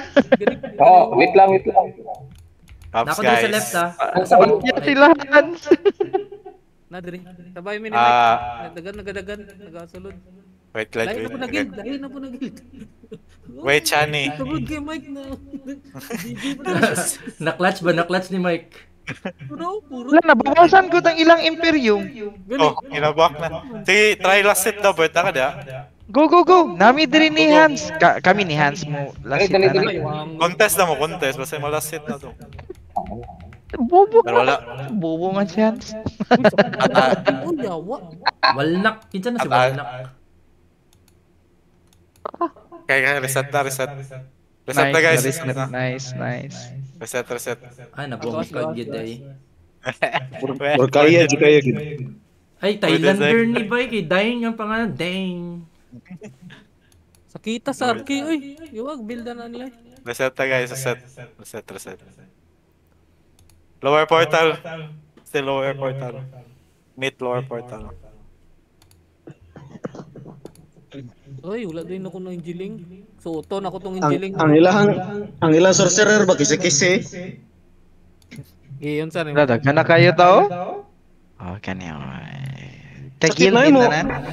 Wait lang. Tops Nako din sa guys. left ha. Yan sila Hans. Na diri. Sabay mi ni Mike. Nagadagan, nagasulod. Wait. Lain na po na guild. Wait, Chani. Tugod kay Mike na. Na-clutch ni Mike. Puro. Wala, nabawasan ko ng ilang Imperium. Oh, ginabak na. Sige, try last hit daw, Bert. Naka da. Go. Nami diri ni Hans. Kami ni Hans mo. Last hit na. Contest na mo, contest. Basta mo last hit na to. Bobo Pero wala. Bobo man si Hans. Oh, yawa. Walnak. Kinsa na si Walnak? Kaya reset na. Reset na guys. Nice. Reset. Ay, nabungit ka gid ay. Or kaya gid. Ay, Thailander ni Bay kay Daing ang pangalan. Dang. Sakita sa arki. Uy, yuwag build na nila. Reset na guys. Reset. Lower portal. Still lower portal. Mid lower portal. Uy, wala din ako ng injiling. So, to na ko tong injiling. Ang ilang sorcerer ba kisi-kisi? Iyon sa nimo. Dagan na kayo tao? Oh, kanyo. Tagil na din mo. na.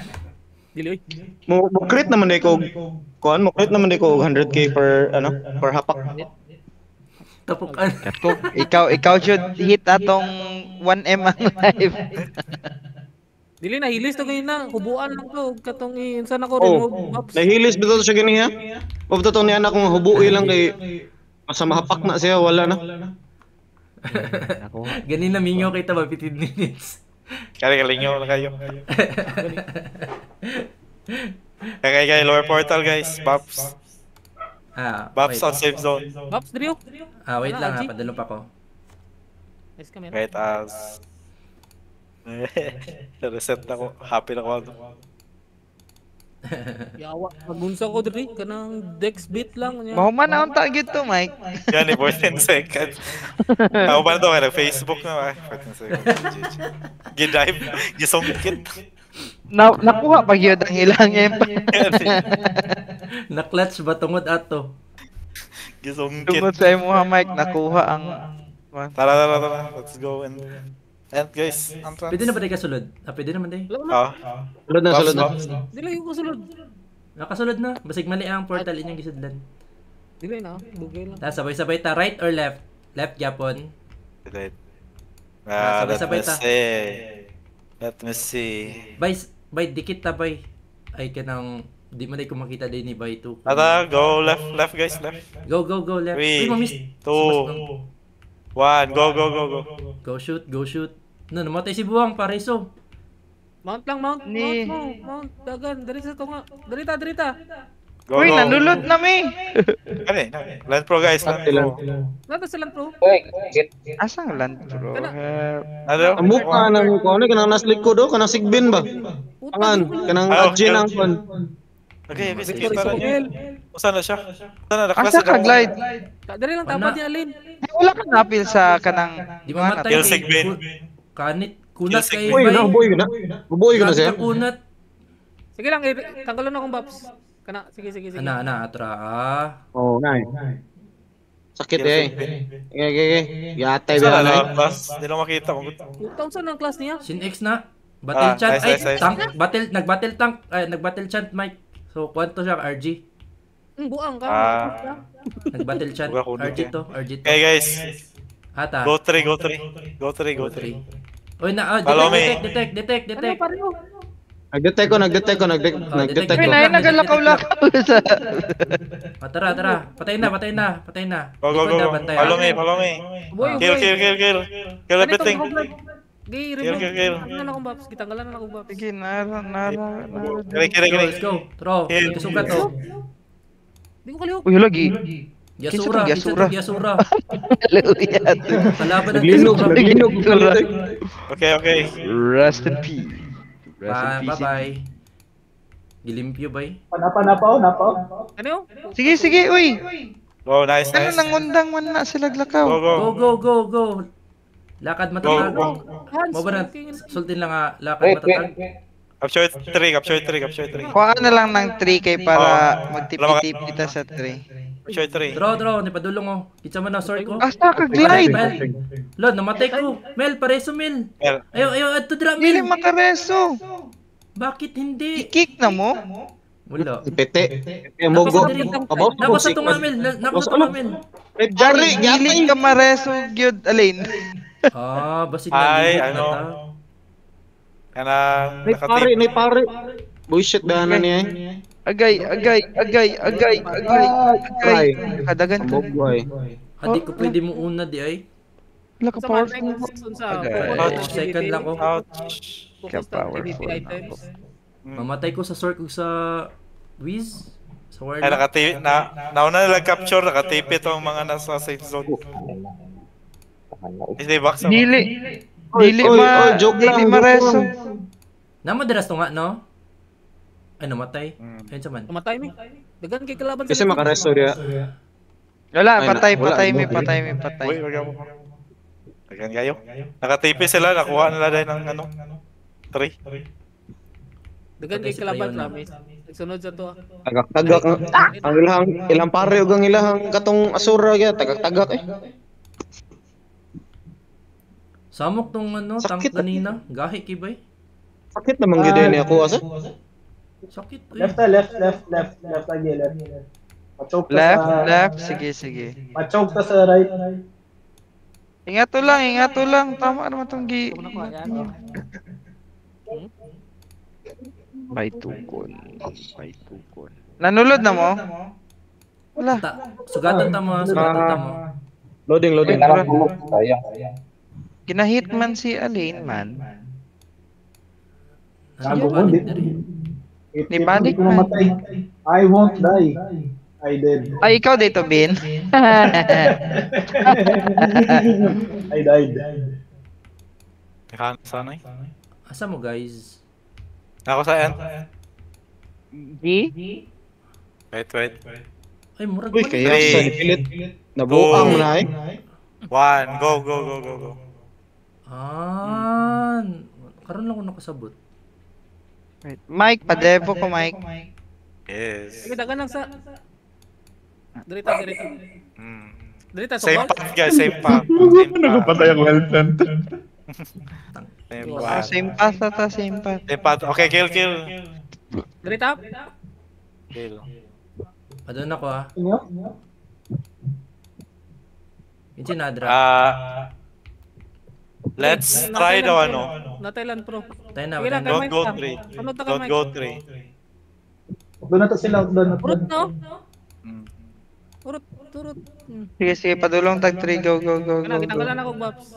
Dili. Mo crit naman ko. Kuan mo crit naman ko 100k per hapak. Tapukan. Ikaw should hit atong 1M ang live. Dili na hilis to ganyan na. Hubuan lang to. Katong insan ako Oh, remove maps. nahilis bitaw siya ganiya. Pabto to ni anak kong hubui lang kay masa mahapak na siya wala na. Ganina mingaw kita ba 15 minutes. Kalingaw na kayo. Kaya lower portal guys. Buffs. Buffs Wait. on safe zone. Maps Drio. Wait lang ha, Aji. padalo pa ko. Nice kami. Wait as... Reset na ko. Happy na ko. Yawa. Magunsa ko diri kanang dex beat lang niya. Mahuman na ang tagit to, Mike. Yan eh, 14 seconds. Ako ba na to? Nag-Facebook na. 14 seconds. Gidive. Gisungkit. Nakuha pag yun ang ilang MP. Na-clutch ba tungod ato? Gisungkit. Tungkol sa imo ha, Mike, nakuha ang... Tara. Let's go and guys, entrance. Pwede na ba tayo kasulod? Pwede naman tayo. Sulod na. Dili ko sulod. Nakasulod na. Basig mali ang portal inyong gisudlan. Dili na. Bugay lang. Tapos sabay-sabay ta, right or left? Left, Japon. Let sabay-sabay me ta. see. Let me see. Bay, dikit ta bay. Ay kanang di mo na kumakita din ni bay 2. Tara, go left guys, left. Go left. 3, Uy, mamiss. 2, 1, go. Go shoot. No, namatay si Buwang, pareso. Mount lang, mount. Ni- Mount. Dagan. Dari sa tunga. Darita. Go. Uy, nanulot na mi! Land Pro guys, Land Pro. Nata silang pro. Uy, Asang land bro? Ano? Ang mukha nang ko ni kanang naslikod do kanang sigbin ba? Angan kanang adjin ang kon. Okay, sige, Sorry, tara. Sokel. Saan na siya? Saan na? Asa ka glide? Dari lang tapad niya, Alin. Wala ka napil sa kanang... Di mamatay Kill kay Sigbin. Kanit, kunat Kill kay Uy, bay. hubuy ko na. Hubuy ko na siya. Grabe ka kunat. Sige lang, tanggalan akong buffs. Kana, sige. Ana, atra. Oh, nay. Sakit eh. Yatay Saan ba na? na? Plus, hindi na makita. Taon saan ang class niya? Sin X na. Battle chant. Nice. Tank. Nag-battle chant, Mike. So, kwanto siya, RG. Buang ka. Nag-battle chant. Buga ko RG dito. to. Okay guys, Ata. go 3. Uy, Follow me. detect. Ano pareho? Nagdetect ko. detect Uy, ko. na nagalakaw-lakaw sa... Tara. Patay na. Go. Likod na, bantay. Follow me. Boy. Kill everything. Gay, Kill. Tanggalan akong buffs. Tanggalan akong buffs. Sige, nara. Let's go. Tro. Kill. Kasugat to. Di ko kalihok. Uy, lagi. Gyasura. Gyasura. Kalaban ng Naglinog. Gyasura. Okay. Rest in peace. Bye-bye. Gilimpyo bay. Napaw. Ano yun? Sige, uy. Go, nice. Ano nangundang man na sila glakaw? Go. Lakad matatag. Go. Mo ba na sultin lang lakad matatag. Capture 3. Kuha na lang ng 3K para magtipi-tipi ta sa 3. Capture 3. Draw, nipadulong oh. Kitsa man na sword ko. Asa ka glide? Lord, namatay ko. Mel, pareso Mel. Ayaw, add to drop Dili Mel. makareso. Bakit hindi? I-kick na mo? Wala. Pete. Yung mogo. About Nako sa tunga Mel. Dili ka mareso gyud alin. Basig Ay, na ano? Kanang Nay pare. Bullshit ba na niya? Agay. Kadagan ka. Mogo ay. Hindi ko pwede mo una di ay. Wala ka Sa powerful. Mantex, sa Second lang ko. ouch. Focus Ka na activity powerful. items. Mamatay ko sa sword ko sa Wiz. Sa Ay, Warlock. nauna nila capture, nakatipi itong mga nasa safe zone. Stay back sa Dili joke lang. mareso. Namadaras to nga, no? Ay, namatay. Ayun sa man. Tumatay mi. Dagan kay kalaban Kasi makaresto dia. Wala, Ay, patay. Uy, wag mo. Ayan kayo. Nakatipi sila, nakuha nila dahil ng 3. Dagan kay kalaban promise. Sunod sa to. Tagak-tagak. Ang ilang pare ug ang ilang katong asura ya tagak-tagak eh. Samok tong tank Sakit. kanina. Gahi kibay. Sakit naman gyud ni ako asa. Sakit. Left lagi. Pachoke Left. Sige. Pachoke ta sa right. Ingat to lang. Tama naman tong gi. By tukon. Nanulod na mo? Wala. Sugatan ta mo, sugatan ta mo. Loading. Tarang tulog. Sayang. Ginahit man si Alain man. Ano ba diri? Ni balik Hindi ko mamatay. I won't die. I did. Ay, ikaw dito, Bin. I died. Nakahan sana eh. Asa mo guys? Ako sa end. G? Wait. Ay murag Uy, man. kaya Three. sa pilit. Nabuang Two. na eh. 1, go. Ah, karon lang ko nakasabot. Wait. Mike, padevo ko, Mike. Yes. Sige, dagan lang sa... Dirita. Mm. Dirita, Same subal. path guys, same path. Nagpatay ang well sent. Same Oh, path. same path ata, same path. Same path. Okay, kill. Dirita. Kill. Padon ako ah. Inyo? Yung sinadra. Let's try the ano. Natailan pro. Tayo na. Sige lang, tayo na. Don't go 3. Sunod na ka, Don't Mike. go 3. Doon na to sila. Doon. Urot, no? Mm. Urot. Sige, padulong tag 3, go. Kinagalan ako, Babs.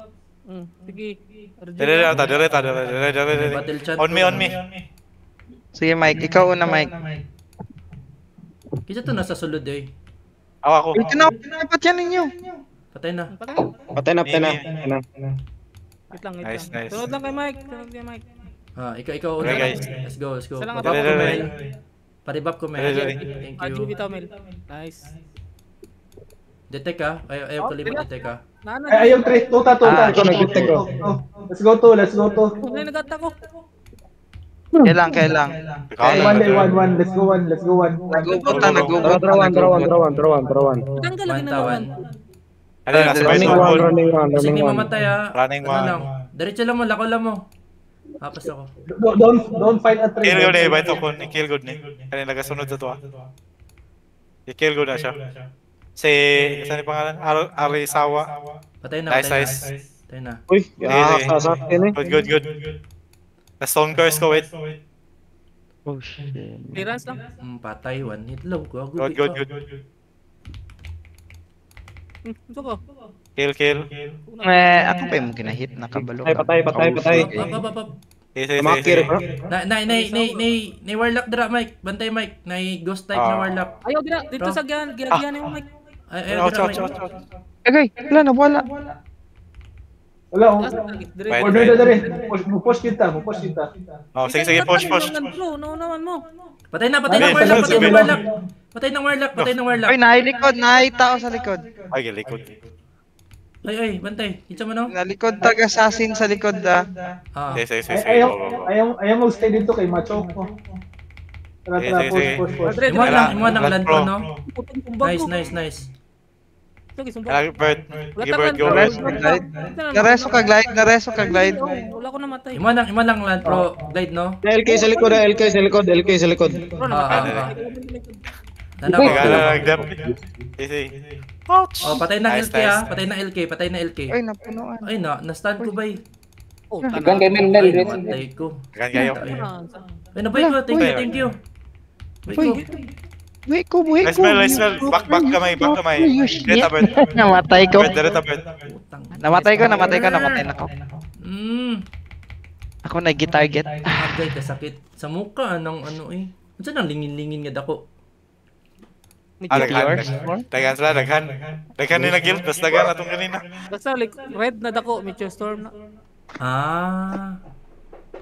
Sige. Dire. Battle chat. On me. Sige, Mike, ikaw una, Mike. Kita to nasa sulod eh. Ako. Ito na, dapat yan ninyo. Patay na. Patay na. Wait lang. Nice. Sunod lang kay Mike. Ah, ikaw Okay, una. guys. Let's go. Salamat. Pabab ko Mel. Dire. Paribab ko Mel. Dire. Thank Adju you. bitaw, Mel. Nice. Detect ah. Ayaw kalimut detect ah. Nana. Ay, ayaw, Tre. Tuta. ikaw nag-detect ko. Let's go to. Ano yung nagata ko? Kailang. One. Let's go one. Nagubot na. Draw one. Tanggal lagi na Tawan. naman. Ano na, Running one. Kasi hindi mamatay ah. Running Ano one. lang. Diretso lang mo, lako lang mo. Hapas ako. Don't fight a Tre. Kill good eh, ito ko. Kill good ni. Kanina nagasunod sa to ah. I-kill good na siya. Si, saan yung pangalan? Arisawa. Patay na. Nice. Patay na. Uy, sa akin eh. Good. The stone curse ko, wait. Oh, shit. Clearance lang. Patay. One hit low. Good. Gusto ko. Kill. Ako pa yung ginahit, nakabalo. Patay. Up. Makir bro. Nay warlock dra Mike. Bantay Mike. Nay ghost type na warlock. Ayaw, dito sa ginagian ni Mike. Ayaw dra Mike. Okay, wala. Wala. Wait. Order na rin. Push kita. Oh, sige, push. No naman mo. Patay ng Sabi. warlock. Patay ng warlock. Ay, nahilikod, nahitao sa likod. Ay, likod. Ay, bantay. Kita mo no? Nalikod tag assassin sa likod ah. Sige. Ayaw mo stay dito kay Macho. Tara, Sige. push. Imo lang land pro no. Tumbang ko. Nice. Sige, sumbang. Bird, go. Nareso ka glide. Wala ko namatay. Imo lang land pro glide no. LK sa likod. Nanako. Nag-dep. Sige. Oh, patay ng Nice, LK ah. Patay na LK. Ay, napunuan. Ay na-stun ko bay. Oh, Ikan kay Mel. Ay, patay ko. Gan kayo. Ay, nabay ko. Thank you. Buhay ko. Nice smell. Back kamay. Direta bird. Namatay ko. Direta bird. Namatay na ako. Ako nag-target. Agay kasakit sa mukha ng ano eh. Unsa nang lingin-lingin nga dako? Daghan. Daghan ni nag-guild. Basta daghan atong kanina. Basta like red na dako, Meteor Storm na.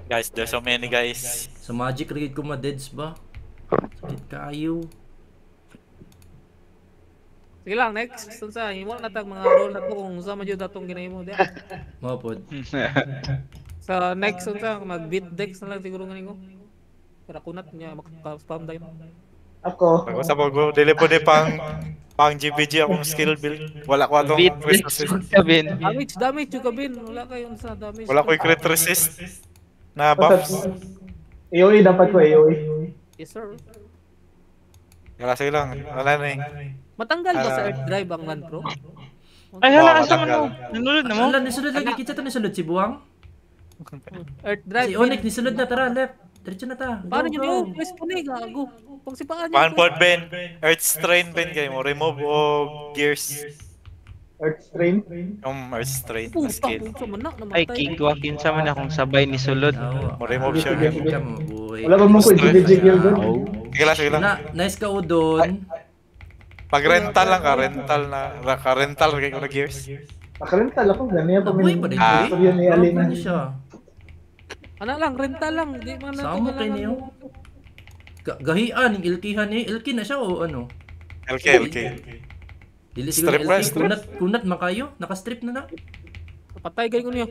Guys, there's so many guys. Sa Magic Raid ko ma-deads ba? Sakit kayo. Sige lang, next. Sa himo na tag mga role na to kung sa man jud atong ginahimo dia. Mapod. Sa next unsa mag-beat decks na lang siguro ganing ko. Para kunat niya maka-spam dayon. Ako. Ako sa pag dili po di pang GBG akong skill build. Wala ko atong Beat crit resist. Kabin. Damage yung kabin. Wala kayo sa damage. Wala ko crit resist na buffs. AOE dapat ko AOE. Yes sir. Wala sige lang. Wala na eh. Matanggal ba sa Earth Drive ang Land Pro? Ay, hala, Oo, asa matanggal. mo? Nanulod na mo? Ala, nisunod lagi. Kita to nisunod si Buwang? Earth drive. Si Onyx, nisunod na, tara, left. Diretso na ta. Go, Paano yun go. yun? Pwes po na gago. Pag sipaan niya. Panpod Ben, Earth Strain Ben kayo mo, remove o gears. Earth Strain. Yung Earth Strain na Puta, skill. puta man na. Ay, Namatay. kigwakin sa man akong sabay ni sulod. Oo. Mo remove siya. Sige, sige. Ka mo, buhay. Wala ba mong jigil doon? Sige lang. Nice ka, Udon. Pag rental lang ka, rental kayo na gears. Nakarental ako, ganyan pa Nabuhay pa rin. Ah. Gusto yun ni Alina. Ano siya? Ano lang, rental lang. Di man na Samo kay niyo. Gahian, yung ilkihan niya. Ilki na siya o ano? LK. Dili siguro Strip ba? LK. Kunat makayo. Naka-strip na na. Patay kayo niyo.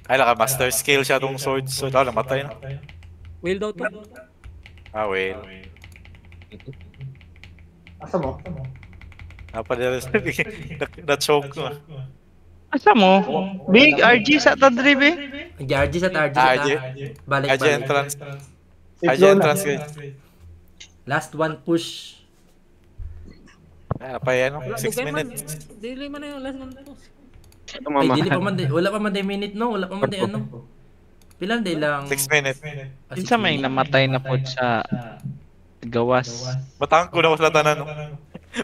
Ay, naka-master skill siya tong sword. So, namatay na. Whale daw to. Ah, well. Asa mo? Napadala sa na-choke ko. Asa mo? Big RG sa tadrib eh. RG sa RG Ah, sa. Balik. RG entrance. Safe RG zone entrance na. guys. Last one push. Ay, pa yan, Wala 6 dugay man. minutes. Dili man na yung last one. Ay, dili pa man day. Wala pa man day minute no. Wala pa man day ano. Pilang day lang. 6 minutes. Kinsa may namatay na pod sa gawas. Batang ko na ko sa tanan. No?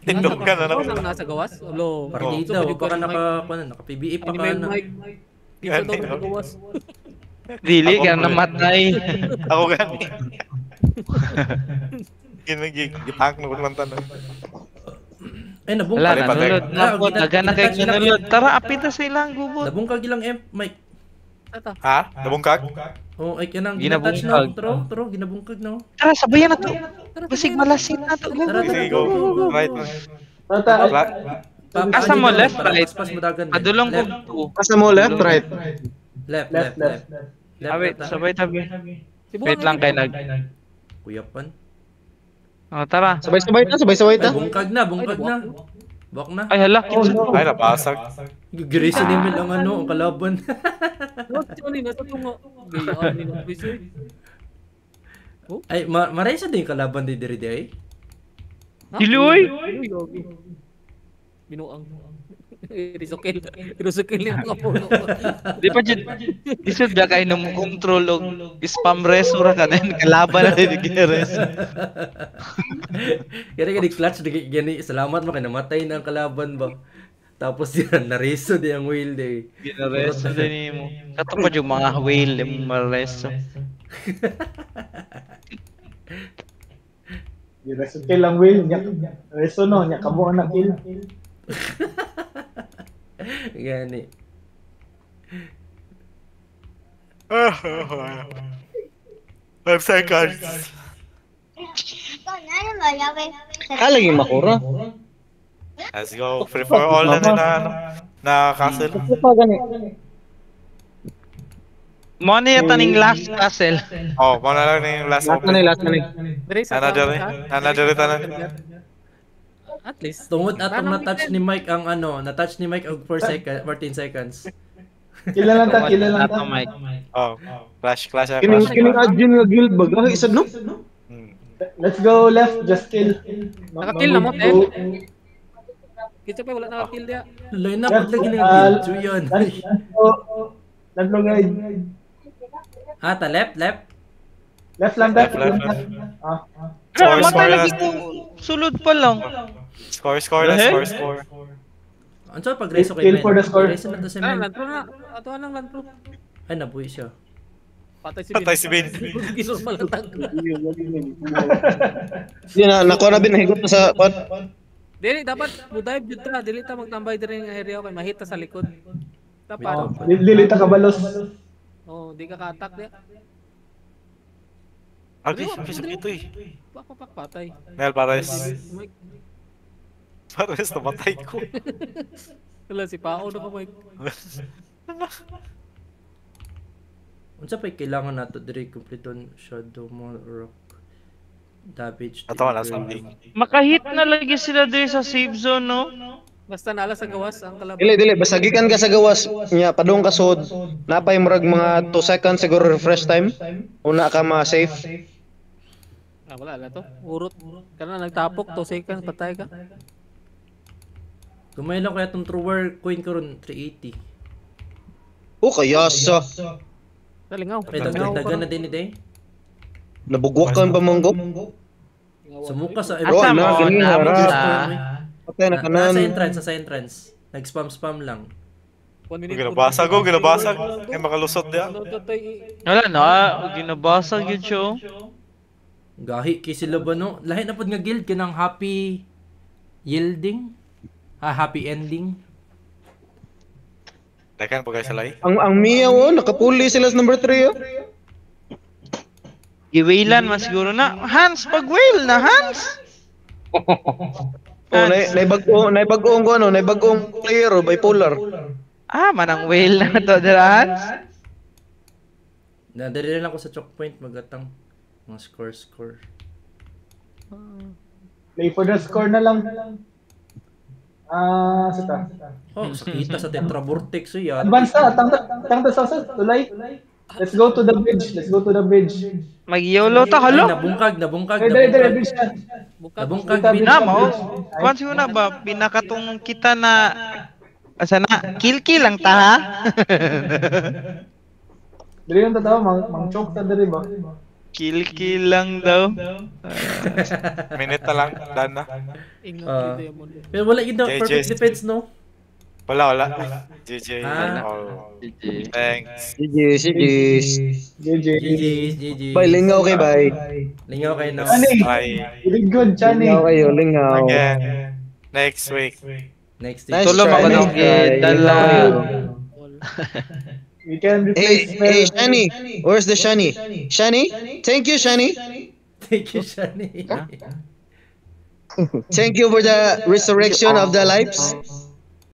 Tindog ka na Ano na. nasa gawas? Alo. Partida, o baka naka PBA pa ka na. Dito daw sa gawas. Dili ka namatay. Ako gani. Gitang na ko ng tanan. Ay, Wala nabungkag. na nulod na po. Daga na kay kinulod. Tara, apita sa ilang gubot. Nabungkag ilang Mike. Ata. Ha? Nabungkag? Oh, ay kanang Ginabungkag. ginatouch na. Tro, ginabungkag na. Tara, sabayan na to. Basig malasin na to. Go, Tara, go, Sige, go. go. Right. Tata, Asa mo, left, Para right? paspas mo dagan. Padulong ko. Left, Asa mo left, right? left. Wait, sabay tabi. Sibukan Wait lang kay nag. Kuyapan. Oh, tara. Sabay-sabay ta. Ay, bungkag na. Bak na. Ay, hala, kinsa. Ay, nabasag. Giriso ni Mel ang ano, ang kalaban. Ano ni nasa tungo. Gayaan ni Chris. Ay, maray sa din kalaban di diri ay. Diloy. Binuang. Risokil niya mga puno. Di pa jud. Isod ba kay nung control og spam resura ka din kalaban na din gires. Kaya di clutch di gani salamat mo kay namatay na ang kalaban ba. Tapos yan nareso di ang whale day. Ginareso din mo. Kato pa yung mga whale yung mareso. reso kill lang will nya. Reso no nya kamo na kill. Gani. 5 seconds. Lagi makura. Let's go. Free for all na na castle. Ito pa gani. Mo na yung taning last castle. Oh, muna lang na yung last Last open. na ni. Another tanan. At least. Tungod atong na-touch ni Mike ang ano, na-touch ni Mike og 14 seconds. Kill lang ta. Ato, Mike. Oh, clash. Kining adjun nga guild baga isad no? Let's go left, just kill. Naka-kill na mo, Go. Kita pa wala naka-kill dia. Line up lagi ni guild yun. Landlo guide. Ta left. Left lang ta. Left. Ah. Score, Score lagi last. ko. Sulod pa lang. Score. Anso pag reso kay Kill for the score. Reso na to si Ah, Men. lantro na. Ato anang lantro. Ay nabuhi siya. Patay si Ben. Ginormal ang tag. Di na nakuha na bin higot na sa kon. Dili dapat dive jud ta, dili ta magtambay diri nga area kay mahita sa likod. Dapat. Dili ta kabalos. Oh, di ka ka-attack dia. Okay, ito eh. Pak patay. Mel Pares. Mike, Namatay ko. wala si Pao na ko Mike. Unsa pa kailangan nato diri kompleton Shadow Rock damage. Ito wala something. Makahit na lagi sila diri sa safe zone, no? Basta nala sa gawas ang kalaban. Dili basta gikan ka sa gawas nya padung ka sud. Napay murag mga 2 seconds siguro refresh time. Una ka ma-safe. Ah, wala to. Urot. Kana nagtapok 2 seconds patay ka. Gamay lang kaya tong thrower coin ko ron 380. kaya sa. Talingaw. Ay, dagdagan na din ide. Nabugwakan pa monggo. Sumuka sa... Bro, Asa na, mo, ganyan, naamot hara. sa... Patay na kanan. Nasa entrance. Nag-spam lang. 1 minute. Ginabasag ko, ginabasag. Ay, makalusot diya. Wala na, ginabasag yun siya. Gahi kay sila ba no? Lahi na pod nga guild kanang happy yielding. Happy ending. Dakan po kayo sa lay. Ang Mia nakapuli sila sa number 3 oh. Giwailan mas siguro na. Hans, pag-wail na, Hans! Oh, naibag-ong ko ano, naibag-ong player o bipolar. Manang wail na to, dira, Hans. Nadali lang ko sa choke point magatang mga score. Play for the score na lang. Sita. Oh, sakita sa Tetra Vortex yan. Advance na, tang sa tulay. Let's go to the bridge. Mag-YOLO ta, halo? Nabungkag. Dire, bridge na. Nabungkag Na mo? Kung siguro na ba, pinakatong kita na... Asa na? Kill lang ta, ha? Dire yung tatawa, mang-choke ta dire ba? Kill lang daw. Minute na lang, done na. Pero wala yun daw, perfect defense no? Wala. GG. Ah. Oh. GG. Thanks. GG. Bye, lingaw kay bye. Lingaw kayo no? Bye. Very good, Chani. Lingaw kayo, lingaw. Again. Next week. Next Nice week. Tulo try, makanong nice try. dala. We can replace Hey, Shani. Where's the Shani? Shani? Thank you, Shani. Thank you, Shani. Thank you for the resurrection of the lives.